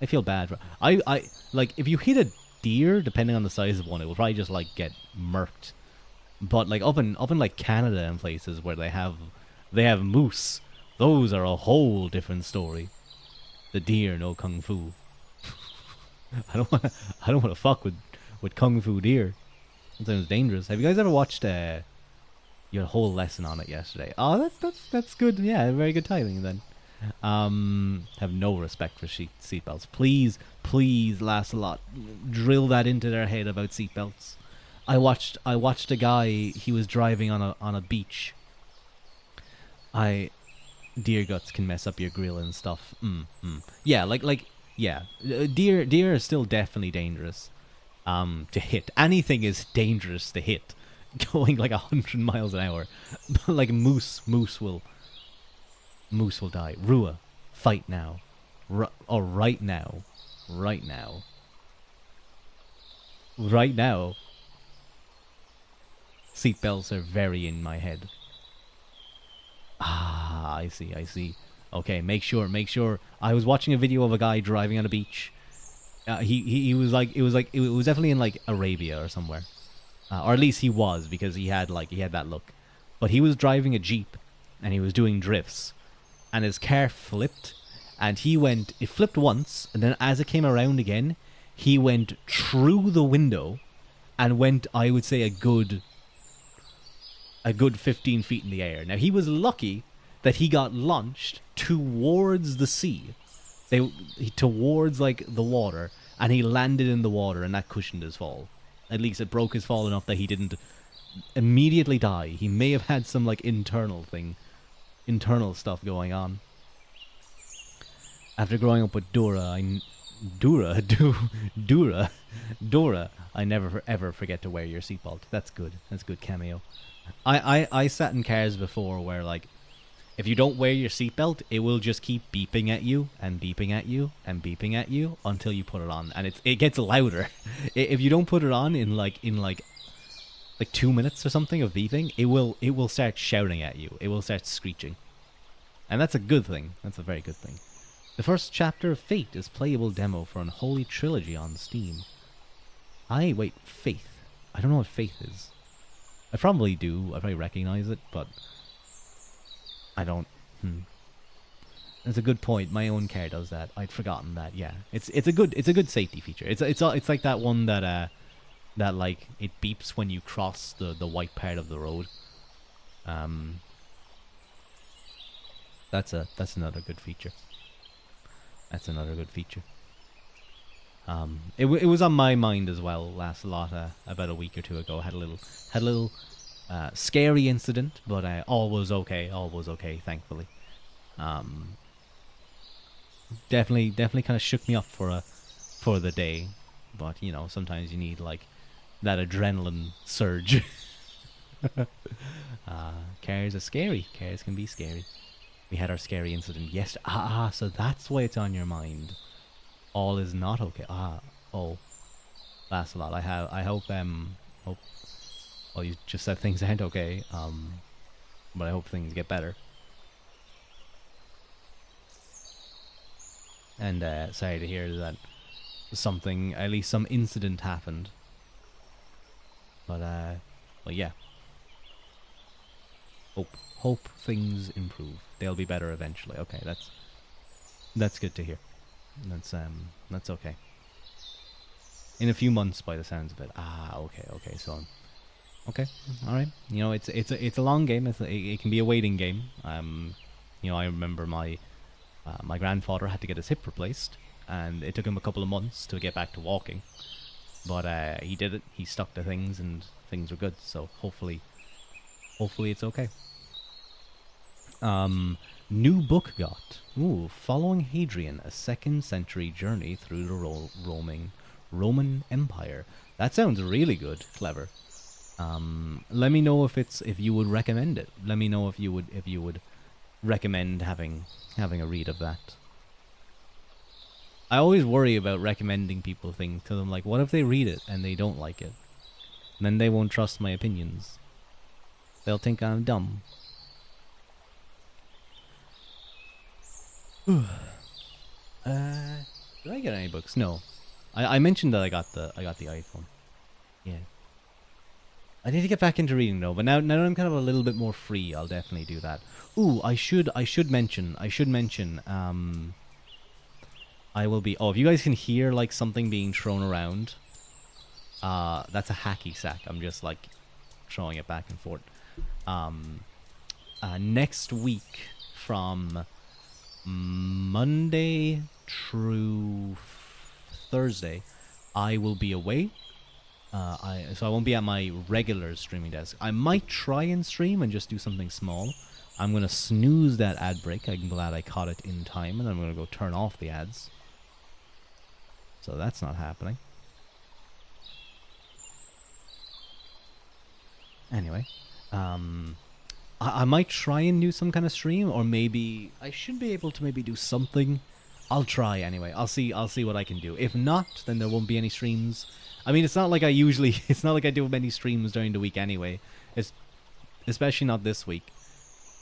I feel bad for... I like, if you hit a deer, depending on the size of one, it will probably just, like, get murked. But, like, up in like, Canada and places where they have moose, those are a whole different story. The deer know kung fu. I don't want to fuck with kung fu deer. That sounds dangerous. Have you guys ever watched your whole lesson on it yesterday? Oh, that's good. Yeah, very good timing then. Have no respect for seatbelts. Please, Lancelot, drill that into their head about seatbelts. I watched a guy. He was driving on a beach. Deer guts can mess up your grill and stuff. Yeah, yeah. Deer are still definitely dangerous. To hit. Anything is dangerous to hit. Going like 100 miles an hour. Like moose will die. Rua, fight now. Right now. Right now. Right now. Seatbelts are very in my head. Ah, I see. Okay, make sure. I was watching a video of a guy driving on a beach. He was like, it was definitely in like Arabia or somewhere. Or at least he was, because he had that look. But he was driving a Jeep and he was doing drifts. And his car flipped, and it flipped once, and then as it came around again, he went through the window and went, I would say, a good 15 feet in the air. Now, he was lucky that he got launched towards the sea, towards like the water, and he landed in the water, and that cushioned his fall. At least it broke his fall enough that he didn't immediately die. He may have had some like internal stuff going on. After growing up with Dora, I never ever forget to wear your seatbelt. That's good. That's good cameo. I sat in cars before where like, if you don't wear your seatbelt, it will just keep beeping at you and beeping at you and beeping at you until you put it on, and it gets louder. If you don't put it on in like 2 minutes or something of beeping, it will start shouting at you. It will start screeching, and that's a good thing. That's a very good thing. The first chapter of Fate is playable demo for Unholy Trilogy on Steam. Faith. I don't know what Faith is. I probably do. I probably recognize it, but I don't. That's a good point. My own car does that. I'd forgotten that. Yeah, it's a good safety feature. It's like that one that like it beeps when you cross the white part of the road. That's another good feature. That's another good feature. It was on my mind as well last lot about a week or two ago. Had a little scary incident, but all was okay, thankfully. Definitely kind of shook me up for the day, but you know, sometimes you need like that adrenaline surge. Cars are scary. Cars can be scary. We had our scary incident yesterday. So that's why it's on your mind. All is not okay. That's a lot. I hope well, you just said things aren't okay. But I hope things get better. And sorry to hear that at least some incident happened. But well, yeah. Hope things improve. They'll be better eventually. Okay, that's good to hear. That's okay. In a few months, by the sounds of it. Okay. So, okay, all right. You know, it's a long game. It can be a waiting game. You know, I remember my grandfather had to get his hip replaced, and it took him a couple of months to get back to walking. But he did it. He stuck to things, and things were good. So hopefully it's okay. New book got. Following Hadrian, a 2nd century journey through the Roman Empire. That sounds really good, clever. Let me know if you would recommend it. Let me know if you would recommend having a read of that. I always worry about recommending people things to them. Like, what if they read it and they don't like it? And then they won't trust my opinions. They'll think I'm dumb. Did I get any books? No. I mentioned that I got the iPhone. Yeah. I need to get back into reading though, but now that I'm kind of a little bit more free, I'll definitely do that. I should mention I will be if you guys can hear like something being thrown around, That's a hacky sack. I'm just like throwing it back and forth. Um, Next week from Monday through Thursday, I will be away. So I won't be at my regular streaming desk. I might try and stream and just do something small. I'm gonna snooze that ad break. I'm glad I caught it in time, and I'm gonna go turn off the ads. So that's not happening. Anyway, I might try and do some kind of stream, or maybe I should be able to maybe do something. I'll try anyway. I'll see what I can do. If not, then there won't be any streams. I mean, it's not like I usually, it's not like I do many streams during the week anyway. It's especially not this week.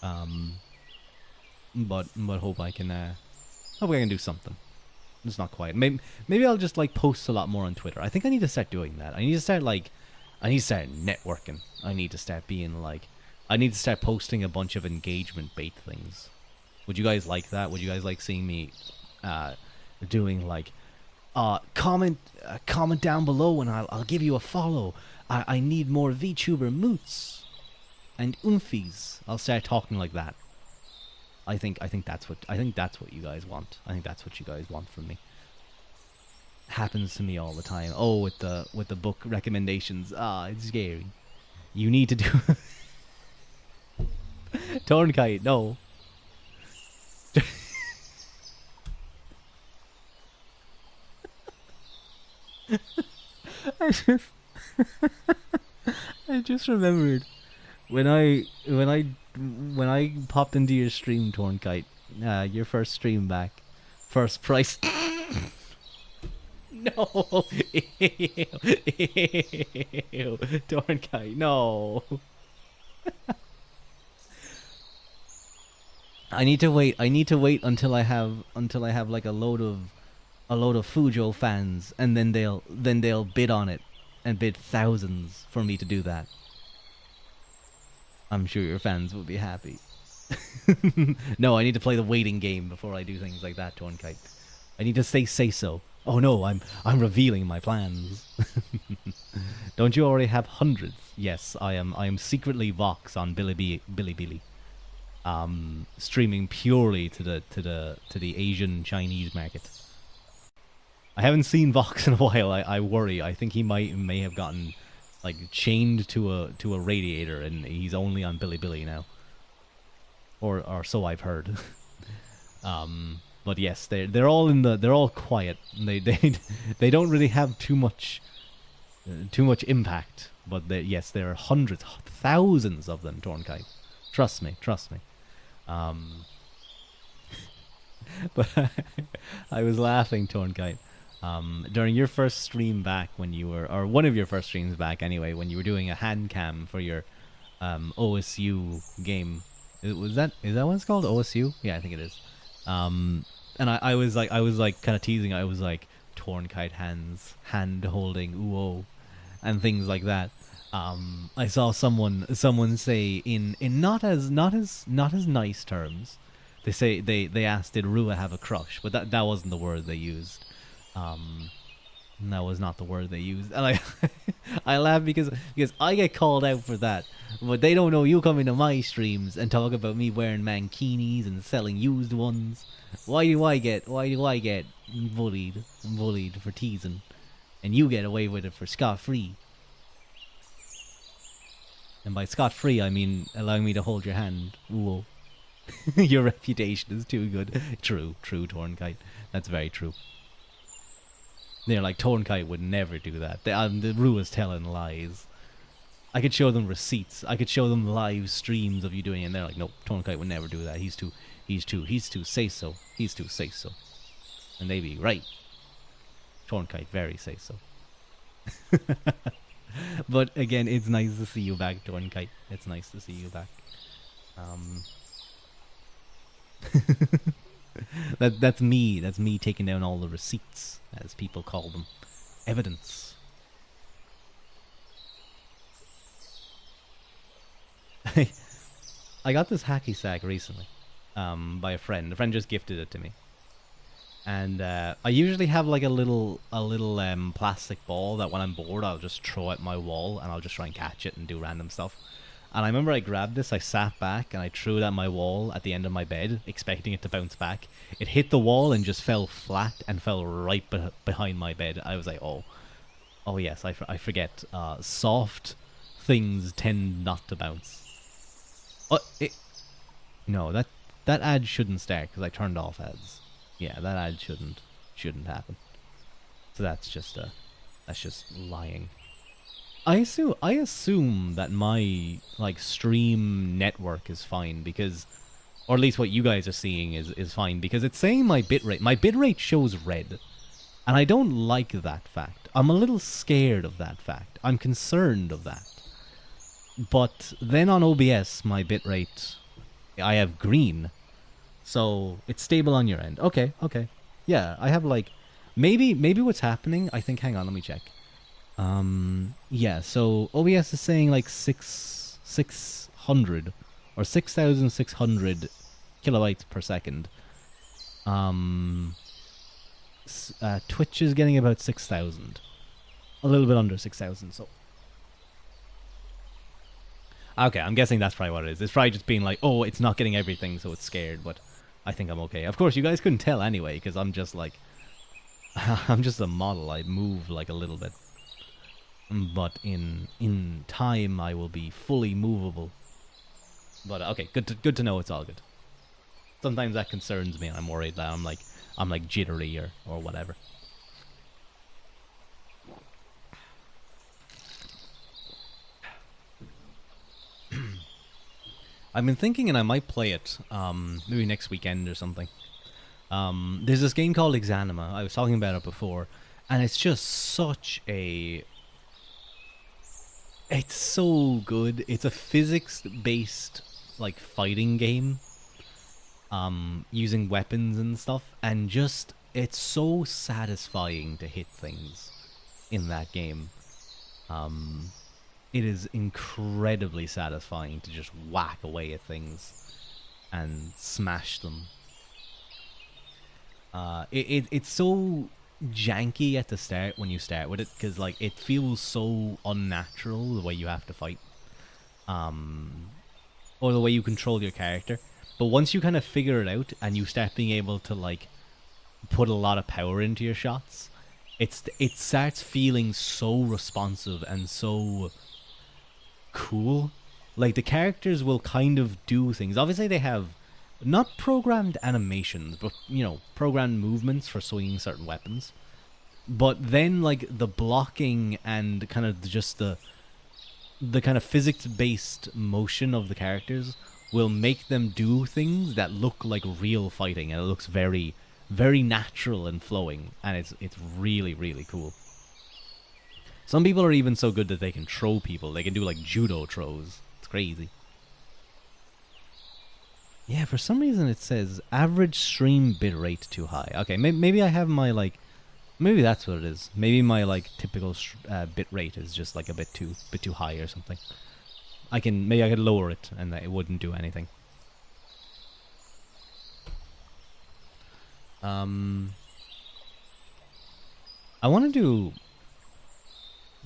But hope I can do something. It's not quite. Maybe I'll just like post a lot more on Twitter. I think I need to start doing that. I need to start networking. I need to start being like, I need to start posting a bunch of engagement bait things. Would you guys like that? Would you guys like seeing me doing like comment down below and I'll give you a follow. I need more VTuber moots and oomfies. I'll start talking like that. I think that's what you guys want. I think that's what you guys want from me. Happens to me all the time. Oh, with the book recommendations. It's scary. You need to do Tornkite, no. I just remembered when I popped into your stream, Tornkite. Your first stream back, first price. No, ew, Tornkite, no. I need to wait until I have like a load of Fujo fans, and then they'll bid on it and bid thousands for me to do that. I'm sure your fans will be happy. No, I need to play the waiting game before I do things like that, Tornkite. I need to say so. Oh no, I'm revealing my plans. Don't you already have hundreds? Yes, I am secretly Vox on Bilibili. Streaming purely to the Asian Chinese market. I haven't seen Vox in a while. I worry. I think he may have gotten like chained to a radiator, and he's only on Bilibili now. Or so I've heard. But yes, they're all quiet. They don't really have too much impact. But yes, there are hundreds, thousands of them, Tornkite. Trust me. But I was laughing, Tornkite. During your first stream back when you were, or one of your first streams back anyway, when you were doing a hand cam for your OSU game. Is that what it's called? OSU? Yeah, I think it is. And I was like kind of teasing. I was like, Tornkite hands, hand holding, ooh, and things like that. I saw someone say in not as nice terms. They asked, did Rua have a crush? But that wasn't the word they used. That was not the word they used, and I laugh because I get called out for that, but they don't know you come into my streams and talk about me wearing mankinis and selling used ones. Why do I get bullied for teasing, and you get away with it for scot-free? And by scot-free, I mean allowing me to hold your hand. Ooh. Your reputation is too good. True, Tornkite. That's very true. They're like, Tornkite would never do that. The Rua's telling lies. I could show them receipts. I could show them live streams of you doing it, and they're like, nope, Tornkite would never do that. He's too say so. He's too say so. And they be right. Tornkite very say so. But again, it's nice to see you back, Tornkite. It's nice to see you back. That's me. That's me taking down all the receipts, as people call them, evidence. I got this hacky sack recently, by a friend. A friend just gifted it to me, And I usually have like a little plastic ball that when I'm bored I'll just throw at my wall and I'll just try and catch it and do random stuff. And I remember I grabbed this, I sat back and I threw it at my wall at the end of my bed, expecting it to bounce back. It hit the wall and just fell flat and fell right behind my bed. I was like, oh yes, I forget. Soft things tend not to bounce. Oh, no, that ad shouldn't start because I turned off ads. Yeah, that ad shouldn't happen. So that's just lying. I assume that my like stream network is fine because, or at least what you guys are seeing is fine because it's saying my bitrate. My bitrate shows red, and I don't like that fact. I'm a little scared of that fact. I'm concerned of that. But then on OBS, my bitrate, I have green, so it's stable on your end. Okay, okay. Yeah, I have like maybe what's happening. I think. Hang on, let me check. Yeah. So OBS is saying like 600 or 6,600 kilobytes per second. Twitch is getting about 6,000, a little bit under 6,000. So okay, I'm guessing that's probably what it is. It's probably just being like, oh, it's not getting everything, so it's scared. But I think I'm okay. Of course, you guys couldn't tell anyway, because I'm just like, I'm just a model. I move like a little bit, but in time I will be fully movable. But okay, good to know. It's all good. Sometimes that concerns me, and I'm worried that I'm like jittery or whatever. I've been thinking, and I might play it, maybe next weekend or something. There's this game called Exanima. I was talking about it before, and it's just such a... It's so good. It's a physics-based, like, fighting game, using weapons and stuff, and just... It's so satisfying to hit things in that game. It is incredibly satisfying to just whack away at things and smash them. It's so janky at the start when you start with it because like it feels so unnatural the way you have to fight, or the way you control your character. But once you kind of figure it out and you start being able to like put a lot of power into your shots, it starts feeling so responsive and so cool. Like the characters will kind of do things. Obviously they have not programmed animations, but programmed movements for swinging certain weapons. But then like the blocking and kind of just the kind of physics based motion of the characters will make them do things that look like real fighting, and it looks very very natural and flowing, and it's really really cool. Some people are even so good that they can throw people. They can do like judo throws. It's crazy. Yeah, for some reason it says average stream bitrate too high. Okay, maybe I have my like, maybe that's what it is. Maybe my like typical bitrate is just like a bit too high or something. Maybe I could lower it and it wouldn't do anything. I want to do...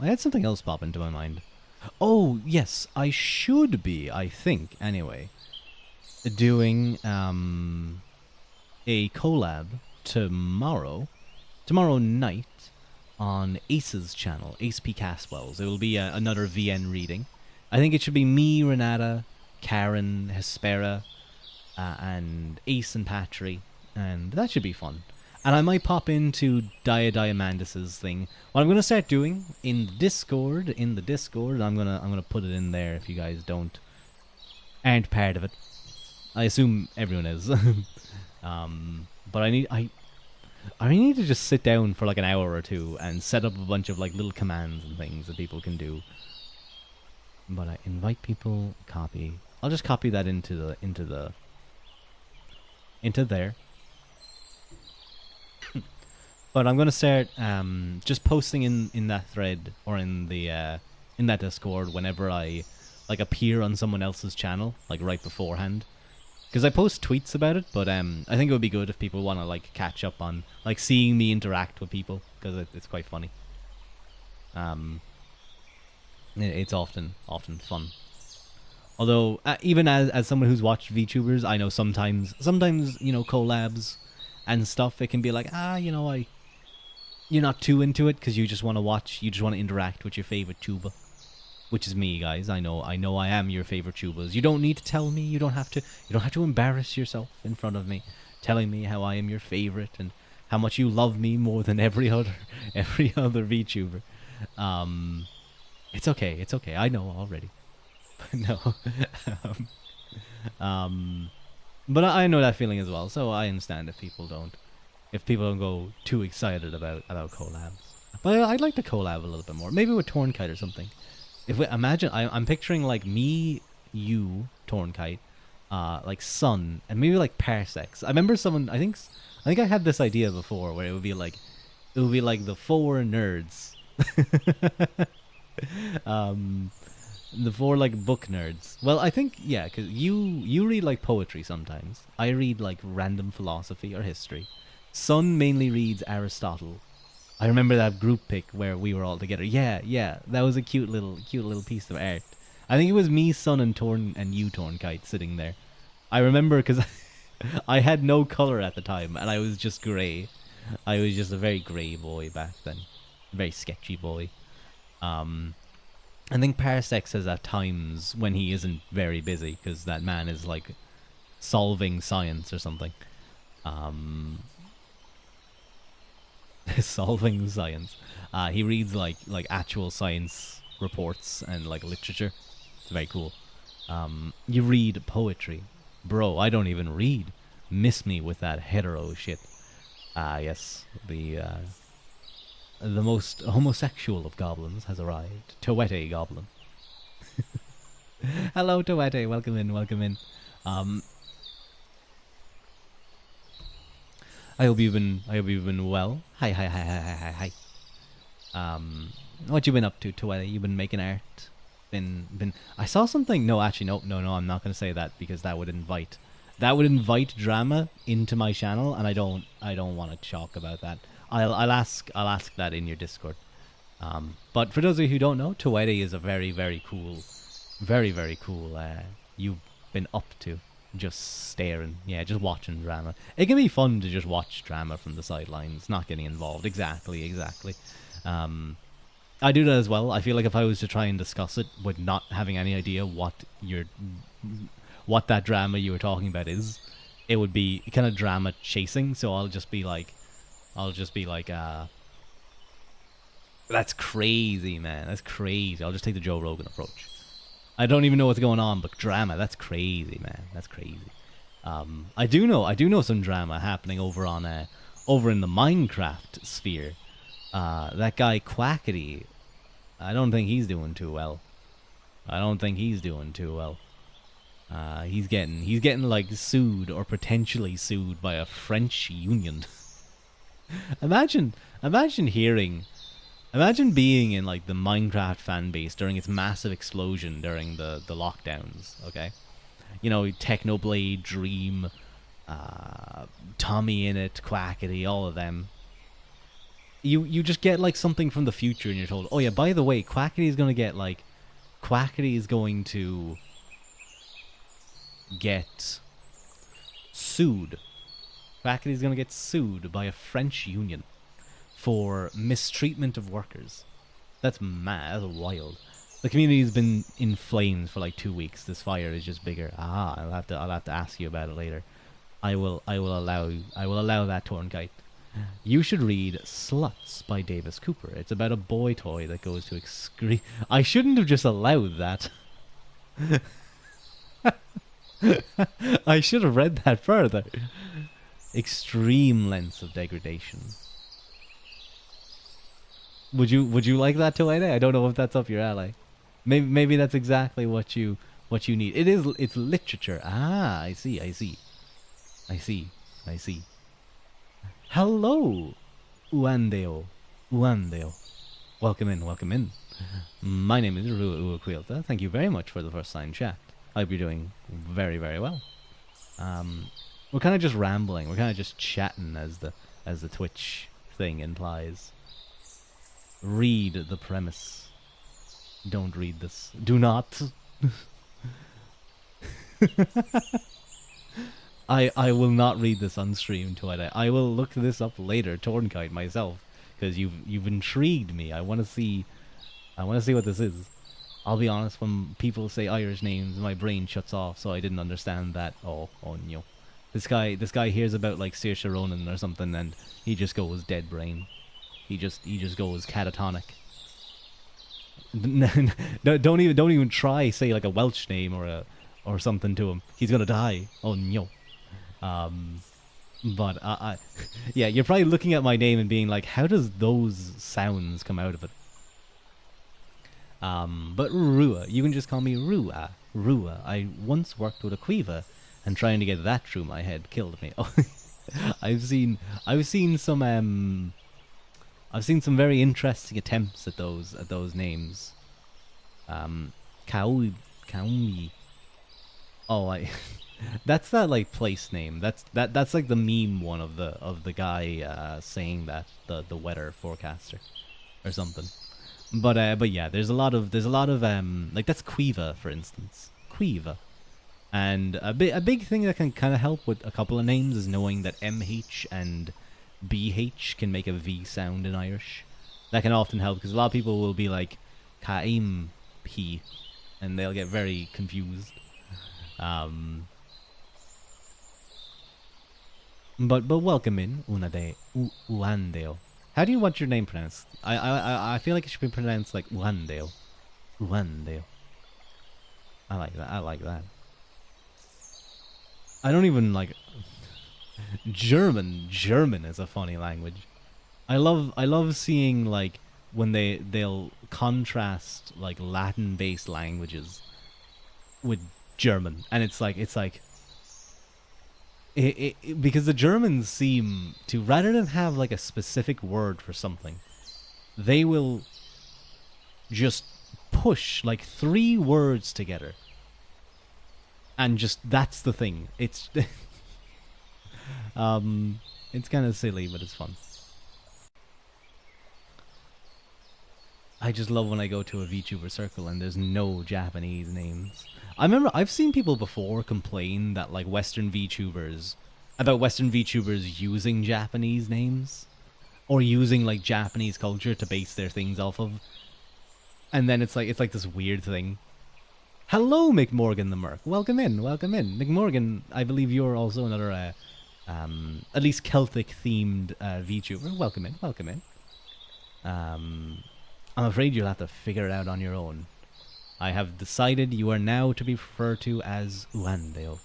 I had something else pop into my mind. Oh, yes, I should be, I think, anyway, doing a collab tomorrow night on Ace's channel, Ace P. Caswell's. It will be another VN reading. I think it should be me, Renata, Karen, Hespera, and Ace and Patry, and that should be fun. And I might pop into Diamandis's thing. What I'm gonna start doing in the Discord, I'm gonna put it in there if you guys aren't part of it. I assume everyone is. But I need to just sit down for like an hour or two and set up a bunch of like little commands and things that people can do. But I invite people, copy. I'll just copy that into there. But I'm gonna start just posting in that thread or in that Discord whenever I like appear on someone else's channel, like right beforehand. because I post tweets about it, but I think it would be good if people want to like catch up on like seeing me interact with people because it's quite funny. Um, it's often fun. Although even as someone who's watched VTubers, I know sometimes collabs and stuff, it can be like you're not too into it because you just want to watch, you just want to interact with your favorite tuber, which is me, guys. I know I am your favorite tubers. You don't need to tell me. You don't have to embarrass yourself in front of me, telling me how I am your favorite and how much you love me more than every other VTuber. It's okay. It's okay. I know already. No. um, but I know that feeling as well, so I understand if people don't go too excited about collabs. But I'd like to collab a little bit more, maybe with Tornkite or something. If we imagine, I'm picturing like me, you, Tornkite, like Sun, and maybe like Parsecs. I remember someone, I think I had this idea before where it would be like the four nerds. The four like book nerds. Well, I think yeah, because you read like poetry sometimes. I read like random philosophy or history. Sun mainly reads Aristotle. I remember that group pic where we were all together. Yeah, that was a cute little piece of art. I think it was me, Sun, and you, Tornkite, sitting there. I remember because I had no color at the time, and I was just grey. I was just a very grey boy back then, very sketchy boy. I think Parsecs says at times when he isn't very busy, because that man is like solving science or something. Solving science. He reads like actual science reports and like literature. It's very cool. You read poetry, bro. I don't even read. Miss me with that hetero shit. Yes, the most homosexual of goblins has arrived. Toete Goblin. Hello, Toete. Welcome in. I hope you've been well. Hi. What you been up to, Toete? You been making art? Been. I saw something. No, actually, no. I'm not gonna say that because that would invite drama into my channel, and I don't want to talk about that. I'll ask that in your Discord. But for those of you who don't know, Toete is a very, very cool, you've been up to just staring, just watching drama. It can be fun to just watch drama from the sidelines, not getting involved. Exactly. I do that as well. I feel like if I was to try and discuss it with not having any idea what that drama you were talking about is, it would be kind of drama chasing. So I'll just be like, that's crazy, man. That's crazy. I'll just take the Joe Rogan approach. I don't even know what's going on, but drama, that's crazy, man. That's crazy. I do know some drama happening over in the Minecraft sphere. That guy Quackity, I don't think he's doing too well. He's getting like sued or potentially sued by a French union. Imagine being in like the Minecraft fan base during its massive explosion during the lockdowns, okay? You know, Technoblade, Dream, Tommy in it, Quackity, all of them. You just get like something from the future and you're told, oh yeah, by the way, Quackity is going to get sued. Quackity is going to get sued by a French union for mistreatment of workers. That's mad. That's wild. The community's been in flames for like 2 weeks. This fire is just bigger. I'll have to ask you about it later. I will allow that, Tornkite. You should read Sluts by Davis Cooper. It's about a boy toy that goes to excrete. I shouldn't have just allowed that. I should have read that further. Extreme lengths of degradation. Would you like that, Toede? I don't know if that's up your alley. Maybe that's exactly what you need. It's literature. I see. Hello, Uandeo. Welcome in. My name is Rua Uaquilta. Thank you very much for the first sign chat. I hope you're doing very, very well. We're kind of just rambling. We're kind of just chatting, as the Twitch thing implies. Read the premise. Don't read this. Do not. I will not read this on stream, Twilight. I will look this up later, Tornkite, myself, because you've intrigued me. I want to see what this is. I'll be honest, when people say Irish names, my brain shuts off, so I didn't understand that. Oh no. This guy hears about like Saoirse Ronan or something, and he just goes dead brain. He just goes catatonic. Don't even try say like a Welsh name or something to him. He's gonna die. Oh no. But yeah, you're probably looking at my name and being like, how does those sounds come out of it? But Rua, you can just call me Rua. Rua. I once worked with a quiver, and trying to get that through my head killed me. Oh, I've seen some very interesting attempts at those names. Kaumi. Oh, that's that like place name. That's like the meme one of the guy saying that the weather forecaster or something. But yeah, there's a lot of like that's Quiva, for instance. Quiva. And a big thing that can kind of help with a couple of names is knowing that MH and BH can make a V sound in Irish. That can often help because a lot of people will be like Kaim P, and they'll get very confused. But welcome in Unade Uandeo. How do you want your name pronounced? I feel like it should be pronounced like Uandeo. Uandeo. I like that. I like that. I don't even like German. German is a funny language. I love seeing like when they'll contrast like Latin based languages with German, and it's like because the Germans seem to, rather than have like a specific word for something, they will just push like 3 words together, and just that's the thing. It's it's kind of silly, but it's fun. I just love when I go to a VTuber circle and there's no Japanese names. I remember I've seen people before complain that like Western VTubers using Japanese names or using like Japanese culture to base their things off of. And then it's like this weird thing. Hello, McMorgan the Merc. Welcome in, welcome in. McMorgan, I believe you're also another at least Celtic themed VTuber. Welcome in, welcome in. I'm afraid you'll have to figure it out on your own. I have decided you are now to be referred to as Uandeo.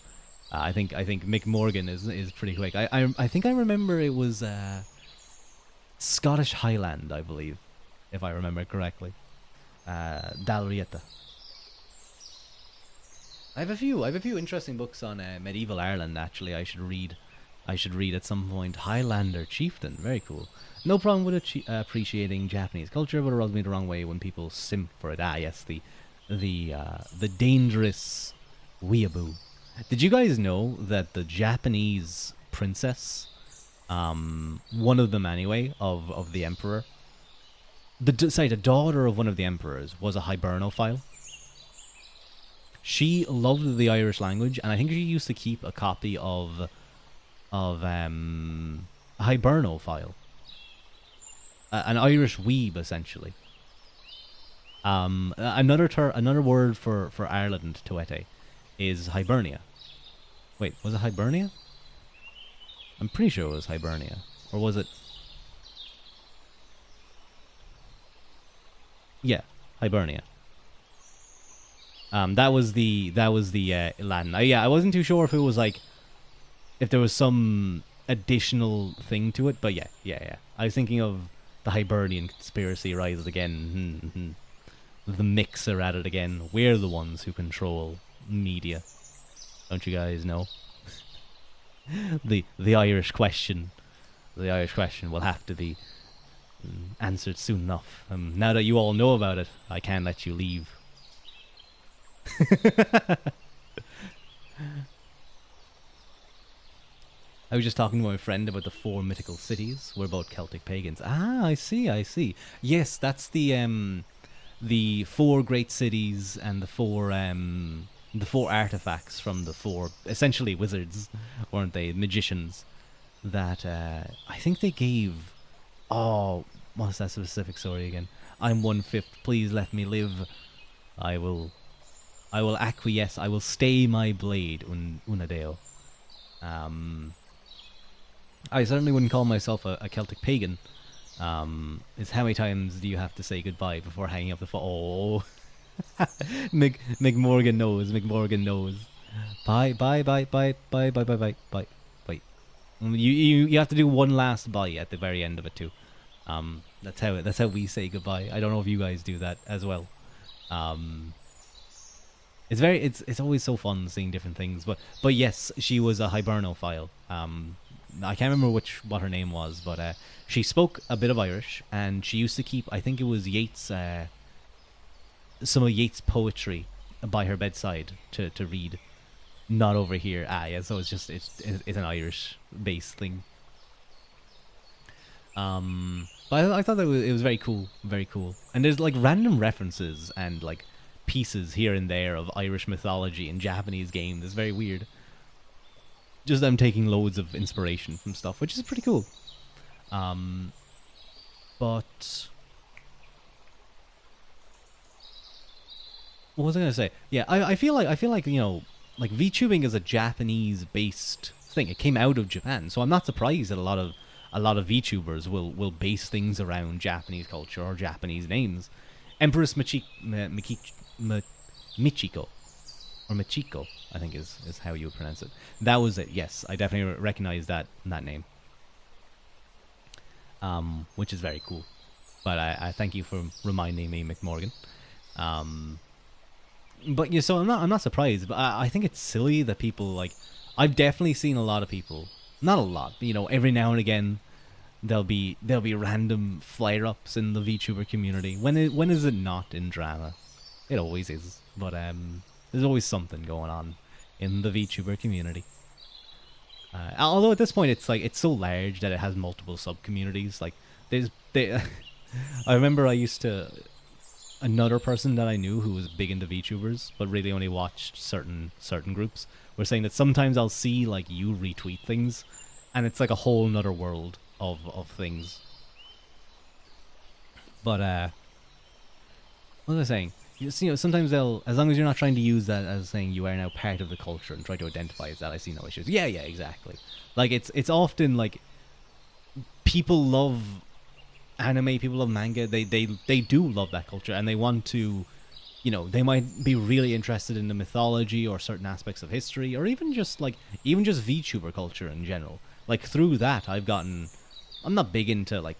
I think Mick Morgan is pretty quick. I think I remember it was Scottish Highland, I believe, if I remember correctly. Dalrieta. I have a few interesting books on medieval Ireland. Actually, I should read at some point. Highlander Chieftain, very cool. No problem with appreciating Japanese culture, but it rubs me the wrong way when people simp for it. Ah, yes, the dangerous weeaboo. Did you guys know that the Japanese princess, one of them anyway, of the emperor, the daughter of one of the emperors was a hibernophile? She loved the Irish language, and I think she used to keep a copy of a hibernophile, an Irish weeb, essentially. Another word for Ireland, Toete, is Hibernia. Wait, was it Hibernia? I'm pretty sure it was Hibernia, or was it? Yeah, Hibernia. That was the Latin. Yeah, I wasn't too sure if it was like, if there was some additional thing to it, but yeah. I was thinking of the Hibernian conspiracy rises again. The mix are at it again. We're the ones who control media. Don't you guys know? the Irish question. The Irish question will have to be answered soon enough. Now that you all know about it, I can't let you leave. I was just talking to my friend about the four mythical cities. We're both Celtic pagans. Ah, I see, I see. Yes, that's the four great cities and the four artifacts from the four essentially wizards, weren't they? Magicians that I think they gave. Oh, what's that specific story again? I'm 1/5. Please let me live. I will. I will acquiesce. I will stay my blade. Unadeo. Um, I certainly wouldn't call myself a Celtic pagan. Is how many times do you have to say goodbye before hanging up the phone? Oh, McMorgan knows. McMorgan knows. Bye, bye, bye, bye, bye, bye, bye, bye, bye, bye. You have to do one last bye at the very end of it too. That's how we say goodbye. I don't know if you guys do that as well. Um, it's always so fun seeing different things. But yes, she was a hibernophile. I can't remember what her name was, but she spoke a bit of Irish, and she used to keep, I think it was Yeats, some of Yeats' poetry by her bedside to read. Not over here. Ah, yeah. So it's an Irish based thing. But I thought that it was very cool, very cool. And there's like random references and like pieces here and there of Irish mythology in Japanese games. It's very weird. Just them taking loads of inspiration from stuff, which is pretty cool. Um, but what was I gonna say? Yeah, I feel like like VTubing is a Japanese based thing. It came out of Japan, so I'm not surprised that a lot of VTubers will base things around Japanese culture or Japanese names. Empress Michiko or Michiko, I think is how you would pronounce it. That was it. Yes, I definitely recognize that name. Which is very cool. But I thank you for reminding me, McMorgan. Um, but yeah, so I'm not surprised, but I think it's silly that people like. I've definitely seen a lot of people, not a lot, but every now and again, there'll be random flare ups in the VTuber community. When is it not in drama? It always is, but there's always something going on in the VTuber community. Although at this point it's so large that it has multiple sub communities. Like there's they, I remember I used to another person that I knew who was big into VTubers, but really only watched certain groups, were saying that sometimes I'll see like you retweet things, and it's like a whole nother world of things. But what was I saying? Sometimes they'll, as long as you're not trying to use that as saying you are now part of the culture and try to identify as that, I see no issues. Yeah, yeah, exactly. Like it's often like people love anime, people love manga. They do love that culture, and they want to, they might be really interested in the mythology or certain aspects of history, or even just VTuber culture in general. Like through that, I'm not big into like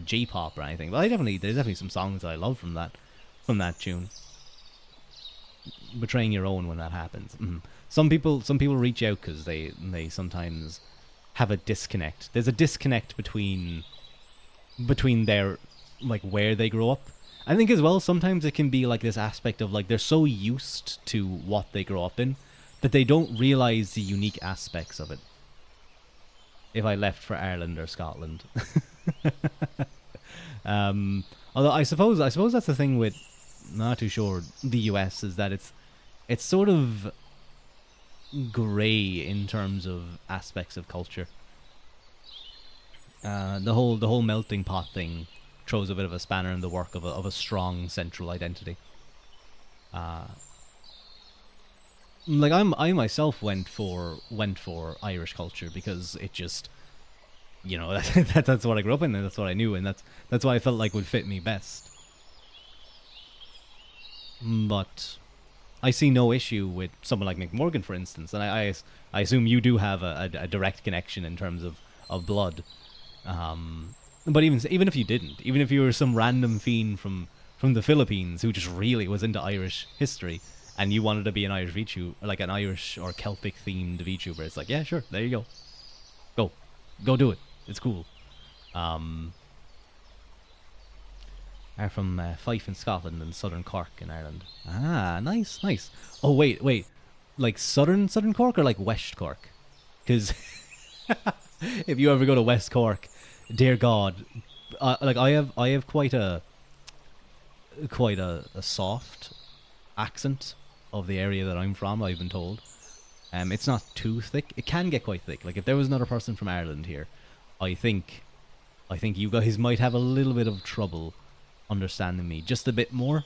J-pop or anything, but there's definitely some songs that I love from that tune. Betraying your own when that happens. Some people reach out because they sometimes have a disconnect. There's a disconnect between their like where they grow up. I think as well sometimes it can be like this aspect of like they're so used to what they grow up in that they don't realize the unique aspects of it. If I left for Ireland or Scotland. Although I suppose that's the thing with, not too sure, the US is that it's sort of grey in terms of aspects of culture. The whole melting pot thing throws a bit of a spanner in the work of a strong central identity. Uh, like I myself went for Irish culture because it just that's what I grew up in, and that's what I knew, and that's what I felt like would fit me best. But I see no issue with someone like McMorgan, for instance, and I assume you do have a direct connection in terms of blood. But even if you didn't, even if you were some random fiend from the Philippines who just really was into Irish history, and you wanted to be an Irish VTuber, like an Irish or Celtic themed VTuber, it's like, yeah, sure, there you go, go do it. It's cool. Um, are from Fife in Scotland and Southern Cork in Ireland. Ah, nice, nice. Oh wait, like Southern Cork or like West Cork? Because If you ever go to West Cork, dear God, like I have quite a soft accent of the area that I'm from. I've been told. It's not too thick. It can get quite thick. Like if there was another person from Ireland here, I think I think you guys might have a little bit of trouble understanding me, just a bit more.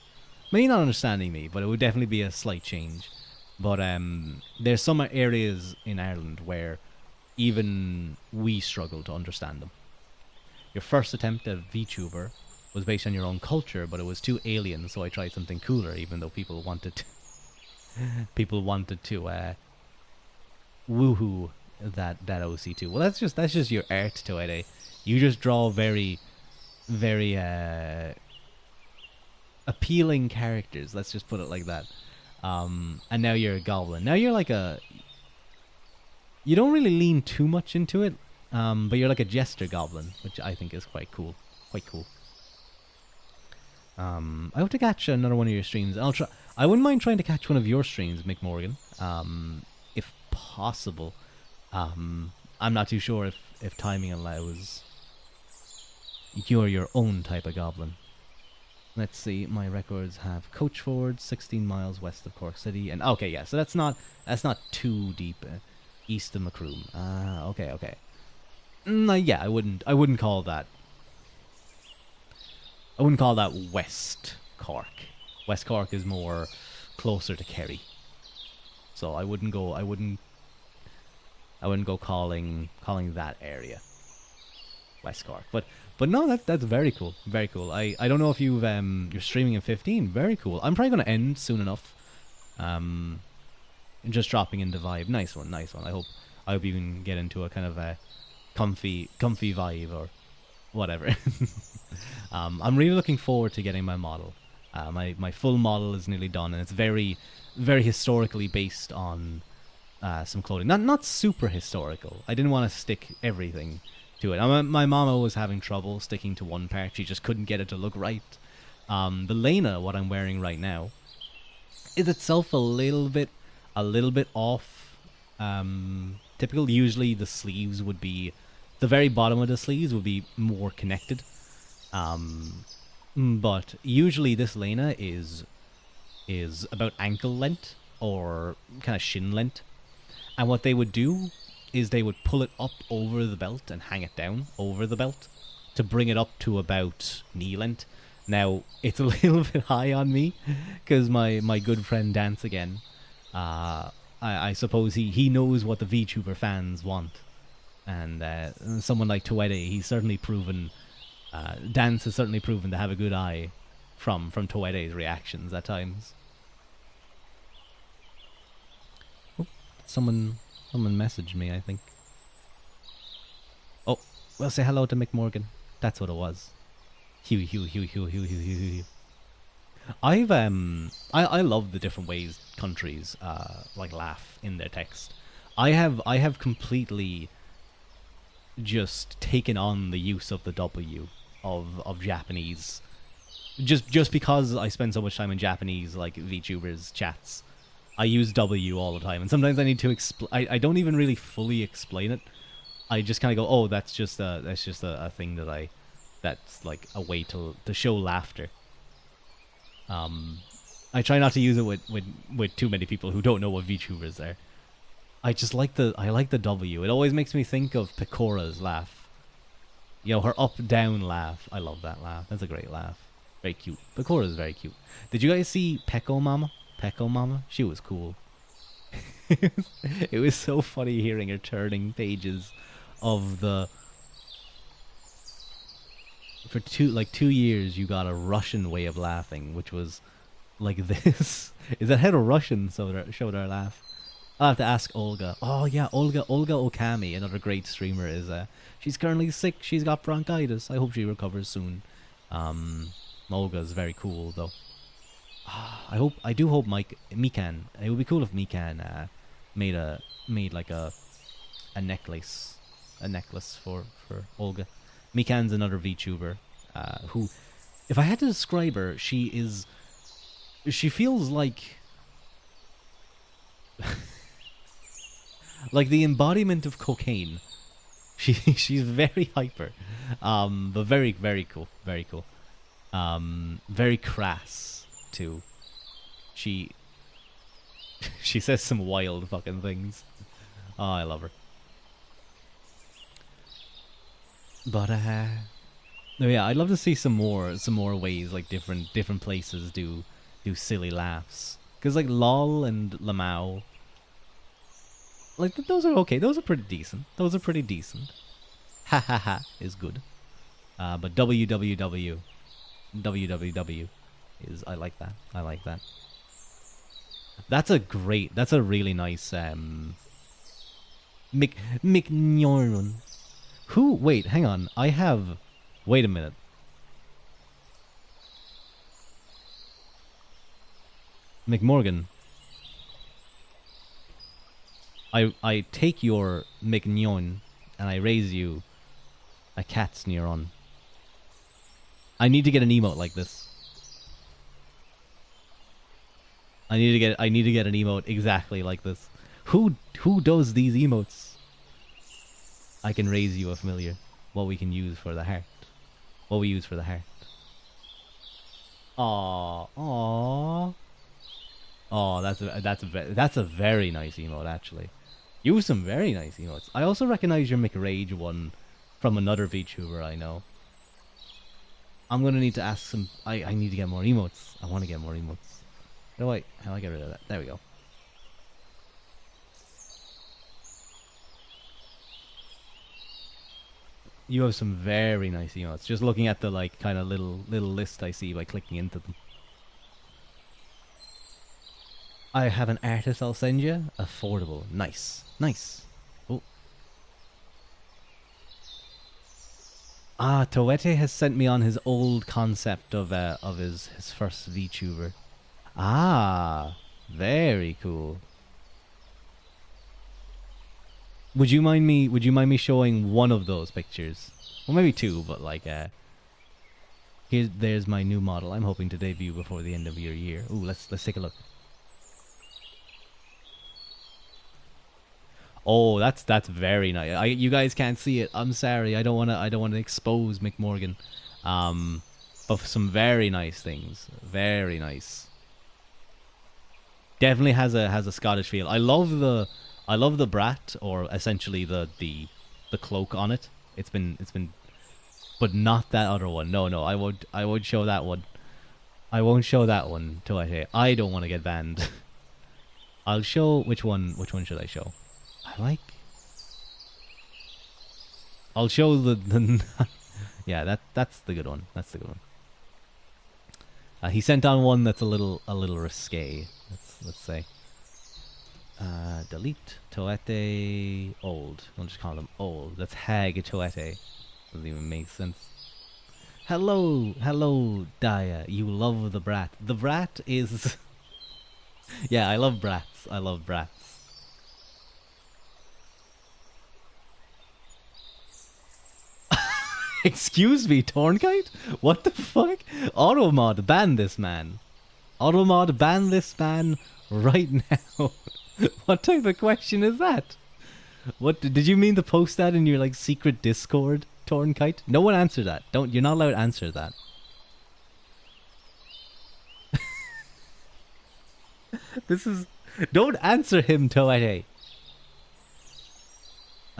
Maybe not understanding me, but it would definitely be a slight change. But there's some areas in Ireland where even we struggle to understand them. Your first attempt at VTuber was based on your own culture, but it was too alien, so I tried something cooler, even though people wanted to, people wanted to woohoo that OC2. Well, that's just your art to it. Eh? You just draw very appealing characters. Let's just put it like that. And now you're a goblin. Now you're like a. You don't really lean too much into it, but you're like a jester goblin, which I think is quite cool. Quite cool. I hope to catch another one of your streams. I'll try. I wouldn't mind trying to catch one of your streams, Mick Morgan, if possible. I'm not too sure if timing allows. You're your own type of goblin. Let's see. My records have Coachford, 16 miles west of Cork City, and okay, yeah. So that's not too deep east of Macroom. Okay. Yeah, I wouldn't call that. I wouldn't call that West Cork. West Cork is more closer to Kerry. So I wouldn't go calling that area West Cork. But no, that's very cool. Very cool. I don't know if you're streaming in 15. Very cool. I'm probably gonna end soon enough. Just dropping into vibe. Nice one. I hope you can get into a kind of a comfy vibe or whatever. I'm really looking forward to getting my model. My full model is nearly done, and it's very, very historically based on some clothing. Not super historical. I didn't want to stick everything to it. My mama was having trouble sticking to one part. She just couldn't get it to look right. The Lena, what I'm wearing right now, is itself a little bit off. Typical. Usually the sleeves would be, the very bottom of the sleeves would be more connected. But usually this Lena is about ankle length or kind of shin length. And what they would do is they would pull it up over the belt and hang it down over the belt to bring it up to about knee length. Now, it's a little bit high on me because my good friend Dance Again, I suppose he knows what the VTuber fans want. And someone like Tuede, he's certainly proven, Dance has certainly proven to have a good eye from Tuede's reactions at times. Oh, someone messaged me, I think. Oh, well, say hello to Mick Morgan. That's what it was. Hugh. I love the different ways countries like laugh in their text. I have completely just taken on the use of the W of Japanese, just because I spend so much time in Japanese like VTubers chats. I use W all the time, and sometimes I need to I don't even really fully explain it. I just kind of go, oh, that's just a thing that's like a way to show laughter. I try not to use it with too many people who don't know what VTubers are. I like the W. It always makes me think of Pecora's laugh. You know, her up-down laugh. I love that laugh. That's a great laugh. Very cute. Pecora's very cute. Did you guys see Pecco Mama? Pecco Mama? She was cool. It was so funny hearing her turning pages of the... For 2 years, you got a Russian way of laughing, which was like this. Is that how the Russians showed our laugh? I'll have to ask Olga. Oh yeah, Olga Okami, another great streamer, is she's currently sick. She's got bronchitis. I hope she recovers soon. Olga's very cool though. I do hope Mikan. It would be cool if Mikan made like a necklace for Olga. Mikan's another VTuber who, if I had to describe her, she feels like like the embodiment of cocaine, She's very hyper, but very very cool, very cool. Very crass too. She she says some wild fucking things. Oh, I love her. But no, yeah, I'd love to see some more ways like different places do silly laughs. Cause like LOL and Lamau, like those are okay. Those are pretty decent. Those are pretty decent. Ha ha ha is good. But WWW is, I like that. I like that. That's a great. That's a really nice McNeuron. Who? Wait, hang on. I have. Wait a minute. McMorgan. I take your McNeon and I raise you a cat's neuron. I need to get an emote like this. I need to get an emote exactly like this. Who does these emotes? I can raise you a familiar. What we can use for the heart. What we use for the heart. Aww, aww. Oh, that's a very nice emote actually. Use some very nice emotes. I also recognize your McRage one from another VTuber I know. I'm gonna need to ask some. I need to get more emotes. I want to get more emotes. How do I get rid of that? There we go. You have some very nice emotes. Just looking at the like kind of little list I see by clicking into them. I have an artist I'll send you. Affordable. Nice. Nice. Oh. Ah, Toete has sent me on his old concept of his first VTuber. Ah, very cool. Would you mind me showing one of those pictures? Well, maybe two, but like there's my new model. I'm hoping to debut before the end of your year. Ooh, let's take a look. Oh, that's very nice. You guys can't see it. I'm sorry. I don't wanna expose McMorgan. But some very nice things. Very nice. Definitely has a Scottish feel. I love the brat, or essentially the cloak on it. It's been, but not that other one. No, no. I won't show that one. I won't show that one till I don't want to get banned. I'll show which one. Which one should I show? I like. I'll show the yeah, that's the good one. That's the good one. He sent on one that's a little risque. Let's say. Delete Toete old. We'll just call him old. That's Hag Toete. Doesn't even make sense. Hello, Daya. You love the brat. The brat is. Yeah, I love brats. I love brats. Excuse me, Tornkite? What the fuck? Automod, ban this man. Automod, ban this man right now. What type of question is that? What did you mean to post that in your like secret Discord, Tornkite? No one answer that. You're not allowed to answer that. Don't answer him, Toete.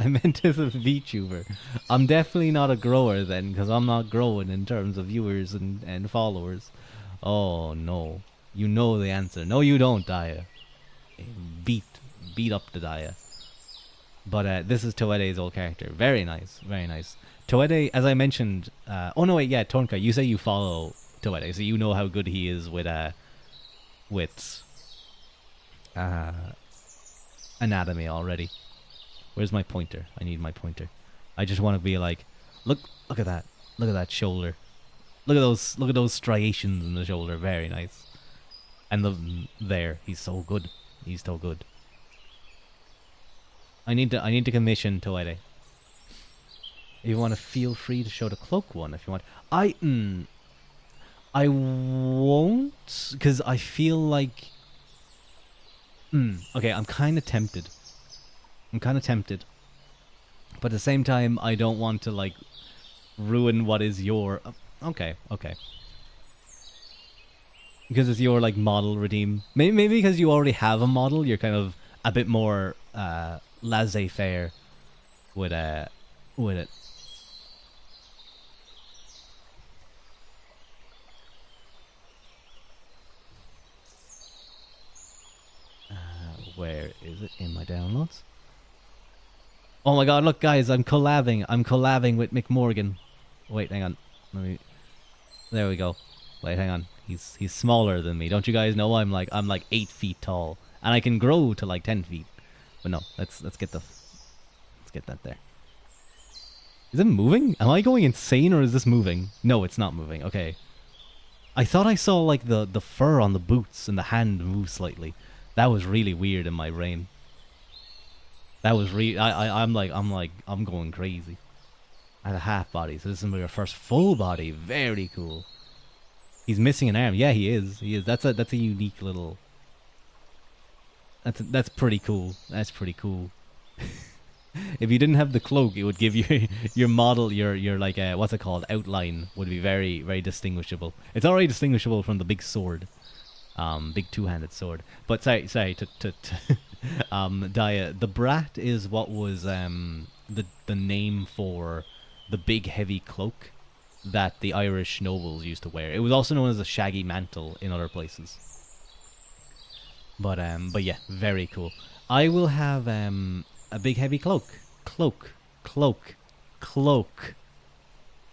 I meant as a VTuber. I'm definitely not a grower then, because I'm not growing in terms of viewers and followers. Oh no. You know the answer. No you don't, Daya. Beat up the Daya. But this is Toede's old character. Very nice. Very nice. Toede, as I mentioned, oh no wait, yeah, Tonka, you say you follow Toede, so you know how good he is with anatomy already. Where's my pointer? I need my pointer. I just want to be like, look at that. Look at that shoulder. Look at those striations in the shoulder. Very nice. And there, he's so good. He's so good. I need to commission Toede. If you want to, feel free to show the cloak one if you want. I won't, because I feel like okay, I'm kind of tempted. but at the same time, I don't want to like ruin what is your. Okay, okay. Because it's your like model redeem. Maybe because you already have a model, you're kind of a bit more laissez-faire with it. Where is it in my downloads? Oh my god, look guys, I'm collabing. I'm collabing with McMorgan. Wait, hang on. Let me. There we go. Wait, hang on. He's smaller than me. Don't you guys know I'm like 8 feet tall, and I can grow to like 10 feet. But no, let's get that there. Is it moving? Am I going insane or is this moving? No, it's not moving. Okay. I thought I saw like the fur on the boots and the hand move slightly. That was really weird in my brain. That was I'm going crazy. I have a half body, so this is my first full body. Very cool. He's missing an arm. Yeah, he is. He is. That's a unique little. That's pretty cool. That's pretty cool. If you didn't have the cloak, it would give you your model, your like what's it called, outline would be very very distinguishable. It's already distinguishable from the big sword, big two-handed sword. But sorry to Daya, the Brat is what was the name for the big heavy cloak that the Irish nobles used to wear. It was also known as a shaggy mantle in other places. But yeah, very cool. I will have a big heavy cloak. Cloak.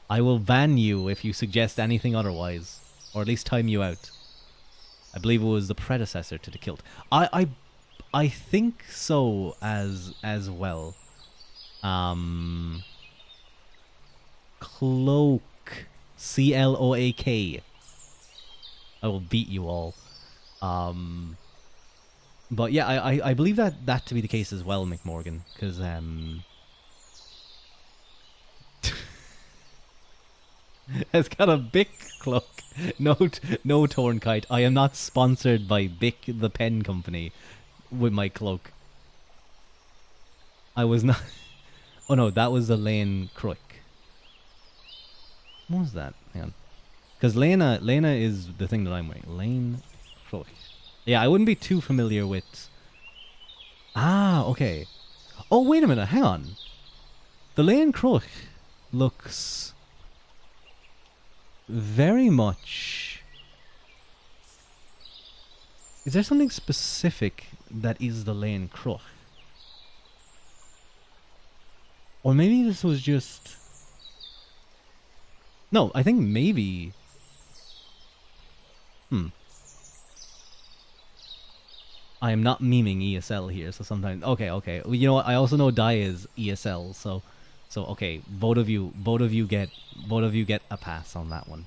I will ban you if you suggest anything otherwise, or at least time you out. I believe it was the predecessor to the kilt. I think so as well. Cloak. CLOAK. I will beat you all. But yeah, I believe that to be the case as well, McMorgan, because it's got a Bic cloak. No torn kite. I am not sponsored by Bic the pen company with my cloak. I was not. Oh no, that was the Lane Crook. What was that? Hang on. Because Lena is the thing that I'm wearing. Lane Crook. Yeah, I wouldn't be too familiar with. Ah, okay. Oh, wait a minute. Hang on. The Lane Crook looks very much. Is there something specific that is the Lane Crook? Or maybe this was just. No, I think maybe. I am not memeing ESL here, so sometimes. Okay. Well, you know what? I also know Dai is ESL, so okay. Both of you get a pass on that one.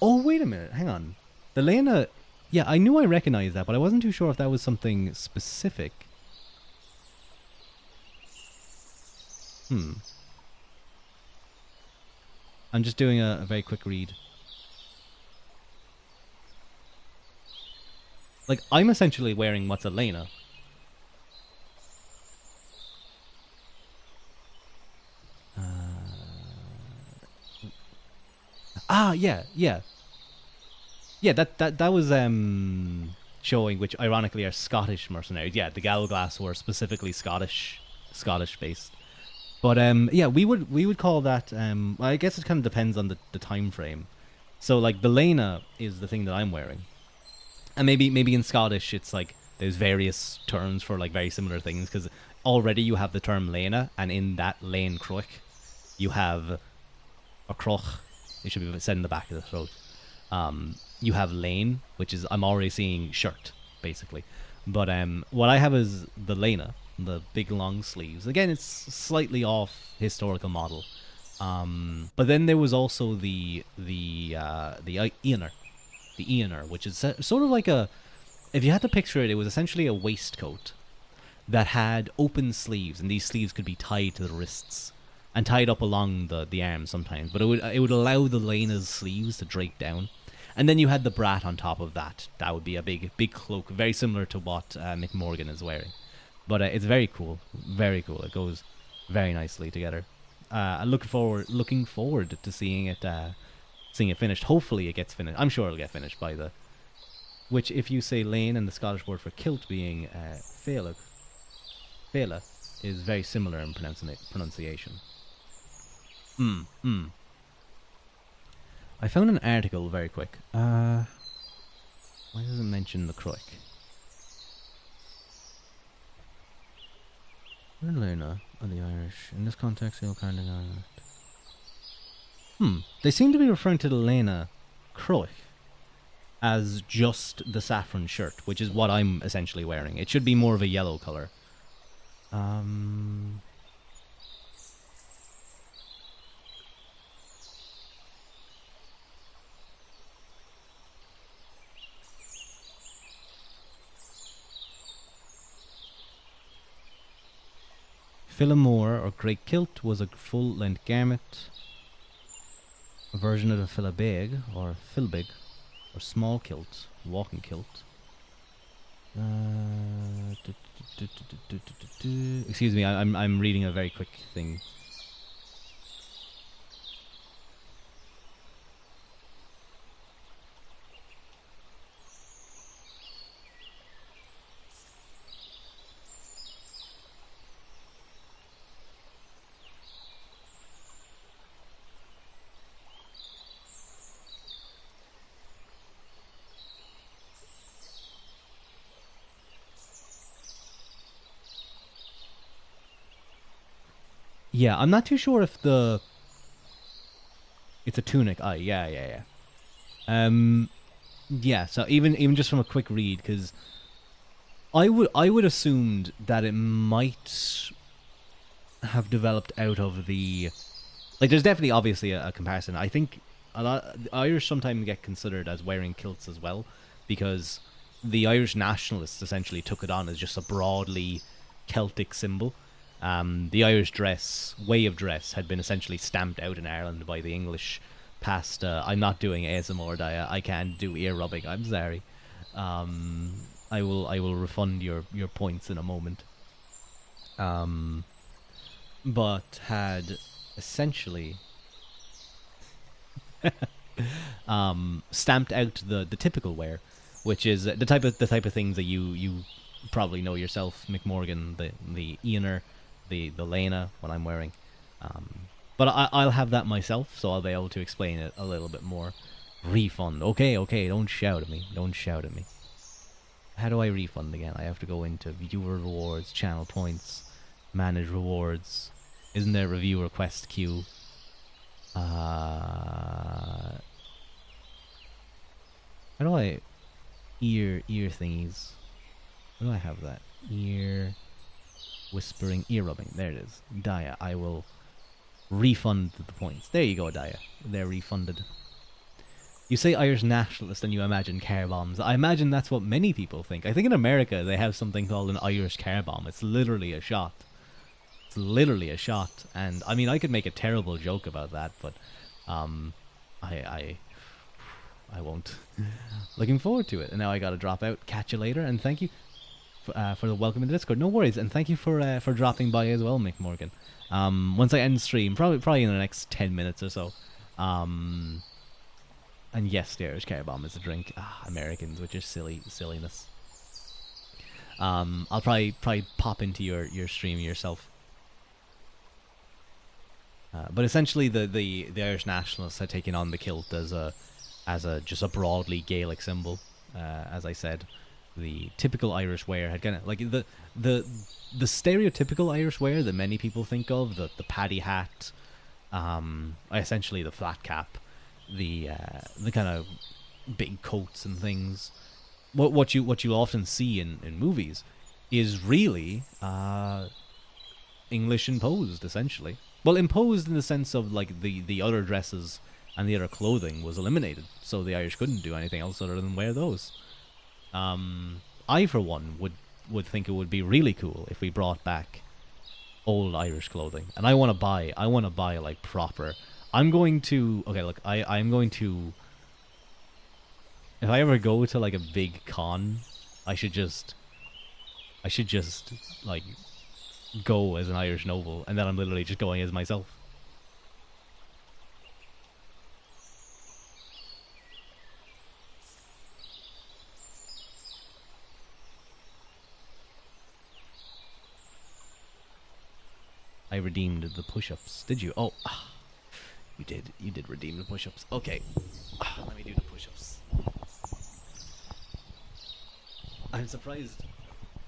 Oh, wait a minute. Hang on. The Lena. Yeah, I knew I recognized that, but I wasn't too sure if that was something specific. I'm just doing a very quick read. Like, I'm essentially wearing what's a Lena. Yeah. Yeah, that was showing, which ironically are Scottish mercenaries. Yeah, the Galglass were specifically Scottish based. But yeah, we would call that. I guess it kind of depends on the time frame. So like the Lena is the thing that I'm wearing, and maybe in Scottish it's like there's various terms for like very similar things, because already you have the term Lena, and in that Lane Crook, you have a croch. It should be said in the back of the throat. You have Lane, which is I'm already seeing shirt basically, but what I have is the Lena. The big long sleeves. Again, it's slightly off historical model. But then there was also the Eonar, which is sort of like a. If you had to picture it, it was essentially a waistcoat that had open sleeves, and these sleeves could be tied to the wrists and tied up along the arms sometimes. But it would allow the Lena's sleeves to drape down, And then you had the brat on top of that. That would be a big cloak, very similar to what Mick Morgan is wearing. But it's very cool, very cool. It goes very nicely together. Looking forward to seeing it finished. Hopefully, it gets finished. I'm sure it'll get finished by the. Which, if you say lane and the Scottish word for kilt being féile, féile is very similar in pronunciation. I found an article very quick. Why does it mention the Croik? Lena of the Irish. In this context, they'll kind of They seem to be referring to the Lena Croik as just the saffron shirt, which is what I'm essentially wearing. It should be more of a yellow colour. Philomore, or Great Kilt, was a full-length garment, a version of the Philabeg, or Philbig, or small kilt, walking kilt. Excuse me, I'm reading a very quick thing. Yeah, I'm not too sure if it's a tunic. Yeah. Yeah. So even just from a quick read, because I would assumed that it might have developed out of the, like. There's definitely obviously a comparison. I think a lot Irish sometimes get considered as wearing kilts as well, because the Irish nationalists essentially took it on as just a broadly Celtic symbol. The Irish way of dress, had been essentially stamped out in Ireland by the English past. I'm not doing ASMR, Daya. I can't do ear rubbing. I'm sorry. I will refund your points in a moment. But had essentially stamped out the typical wear, which is the type of things that you probably know yourself, Mick Morgan, the Ianer, the Lena, what I'm wearing. But I'll have that myself, so I'll be able to explain it a little bit more. Refund. Okay, don't shout at me. Don't shout at me. How do I refund again? I have to go into viewer rewards, channel points, manage rewards. Isn't there review request queue? How do I ear thingies? How do I have that? Ear whispering, ear rubbing. There it is. Daya, I will refund the points. There you go, Daya. They're refunded. You say Irish nationalist and you imagine car bombs. I imagine that's what many people think. I think in America they have something called an Irish car bomb. It's literally a shot. It's literally a shot. And I mean, I could make a terrible joke about that, but I won't. Looking forward to it. And now I gotta drop out. Catch you later, and thank you for the welcome in the Discord. No worries, and thank you for dropping by as well, Mick Morgan. Once I end stream, probably in the next 10 minutes or so. And yes, the Irish car bomb is a drink. Americans with your silliness. I'll probably pop into your stream yourself. But essentially, the Irish nationalists had taken on the kilt as a just a broadly Gaelic symbol. As I said, the typical Irish wear had kind of like the stereotypical Irish wear that many people think of, the paddy hat, essentially the flat cap, the kind of big coats and things. What you often see in movies is really English imposed, essentially. Well, imposed in the sense of like the other dresses and the other clothing was eliminated, so the Irish couldn't do anything else other than wear those. I, for one, would think it would be really cool if we brought back old Irish clothing, and I want to buy like proper. I'm going to I'm going to If I ever go to like a big con, I should just like go as an Irish noble, and then I'm literally just going as myself. I redeemed the push-ups. Did you? Oh, you did. You did redeem the push-ups. Okay, let me do the push-ups. I'm surprised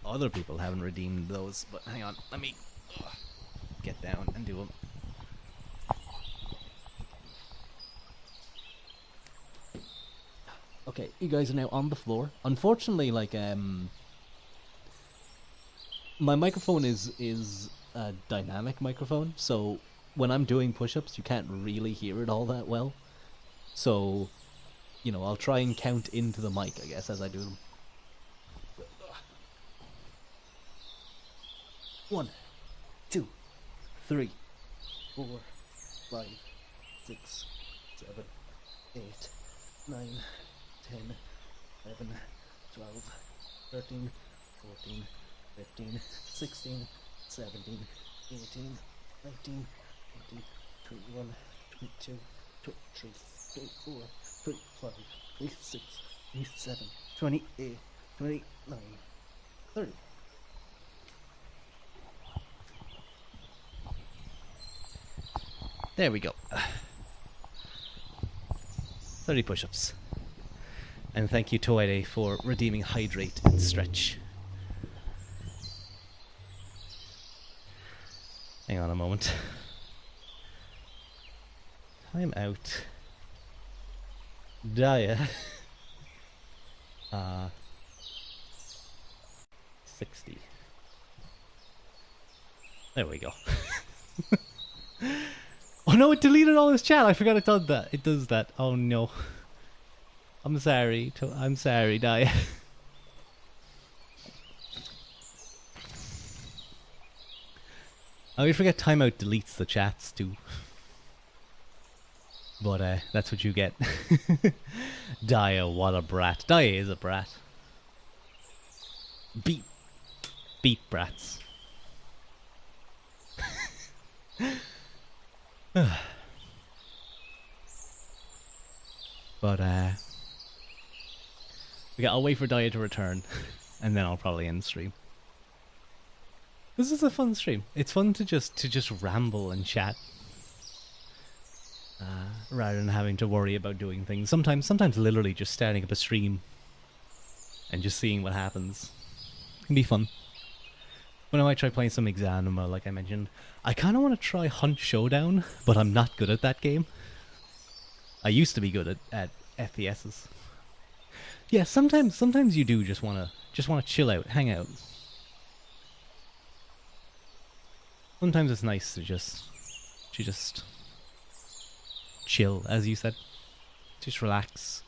other people haven't redeemed those, but hang on. Let me get down and do them. Okay, you guys are now on the floor. Unfortunately, like my microphone is a dynamic microphone, so when I'm doing push-ups, you can't really hear it all that well. So, you know, I'll try and count into the mic, I guess, as I do them. 1, 2, 3, 4, 5, 6, 7, 8, 9, 10, 11, 12, 13, 14, 15, 16, 17, 18, 19, 20, 21, 22, 23, 24, 25, 26, 27, 28, 29, 30. There we go. 30 push-ups. And thank you, Toide, for redeeming Hydrate and Stretch. Hang on a moment. Time out. Dia. 60. There we go. Oh no, it deleted all his chat. I forgot it did that. It does that. Oh no. I'm sorry. I'm sorry, Dia. I always forget timeout deletes the chats too. But that's what you get. Dia, what a brat. Dia is a brat. Beat brats. But I'll wait for Dia to return, and then I'll probably end the stream. This is a fun stream. It's fun to just ramble and chat, rather than having to worry about doing things. Sometimes literally just starting up a stream and just seeing what happens can be fun. But I might try playing some Exanima, like I mentioned. I kind of want to try Hunt Showdown, but I'm not good at that game. I used to be good at FPSs. Yeah, sometimes you do just wanna chill out, hang out. Sometimes it's nice to just chill, as you said. Just relax.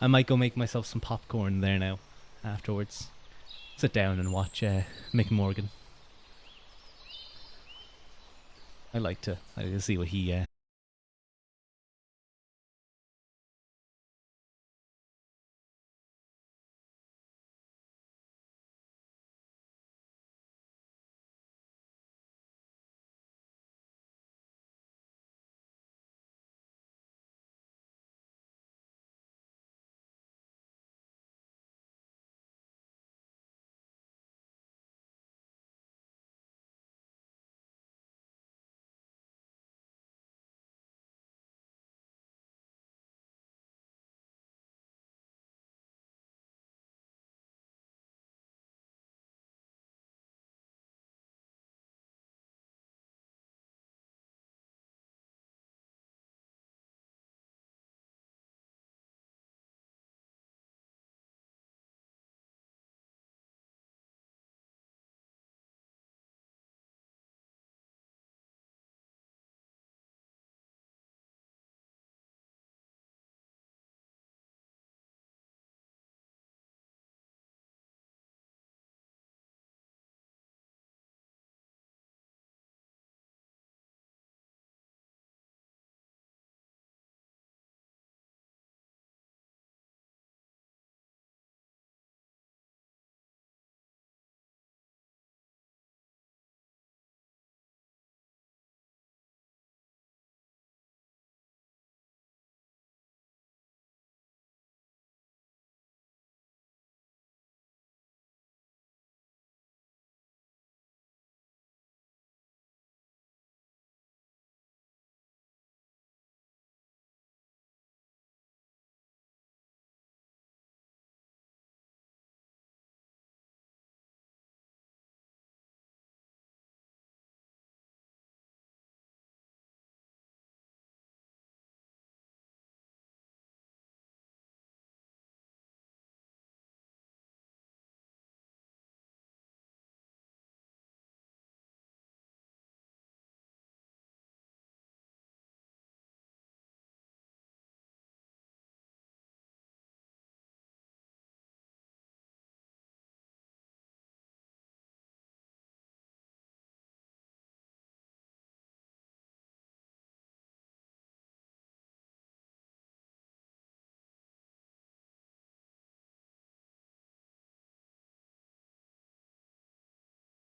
I might go make myself some popcorn there now, afterwards. Sit down and watch Mick Morgan. I like to see what he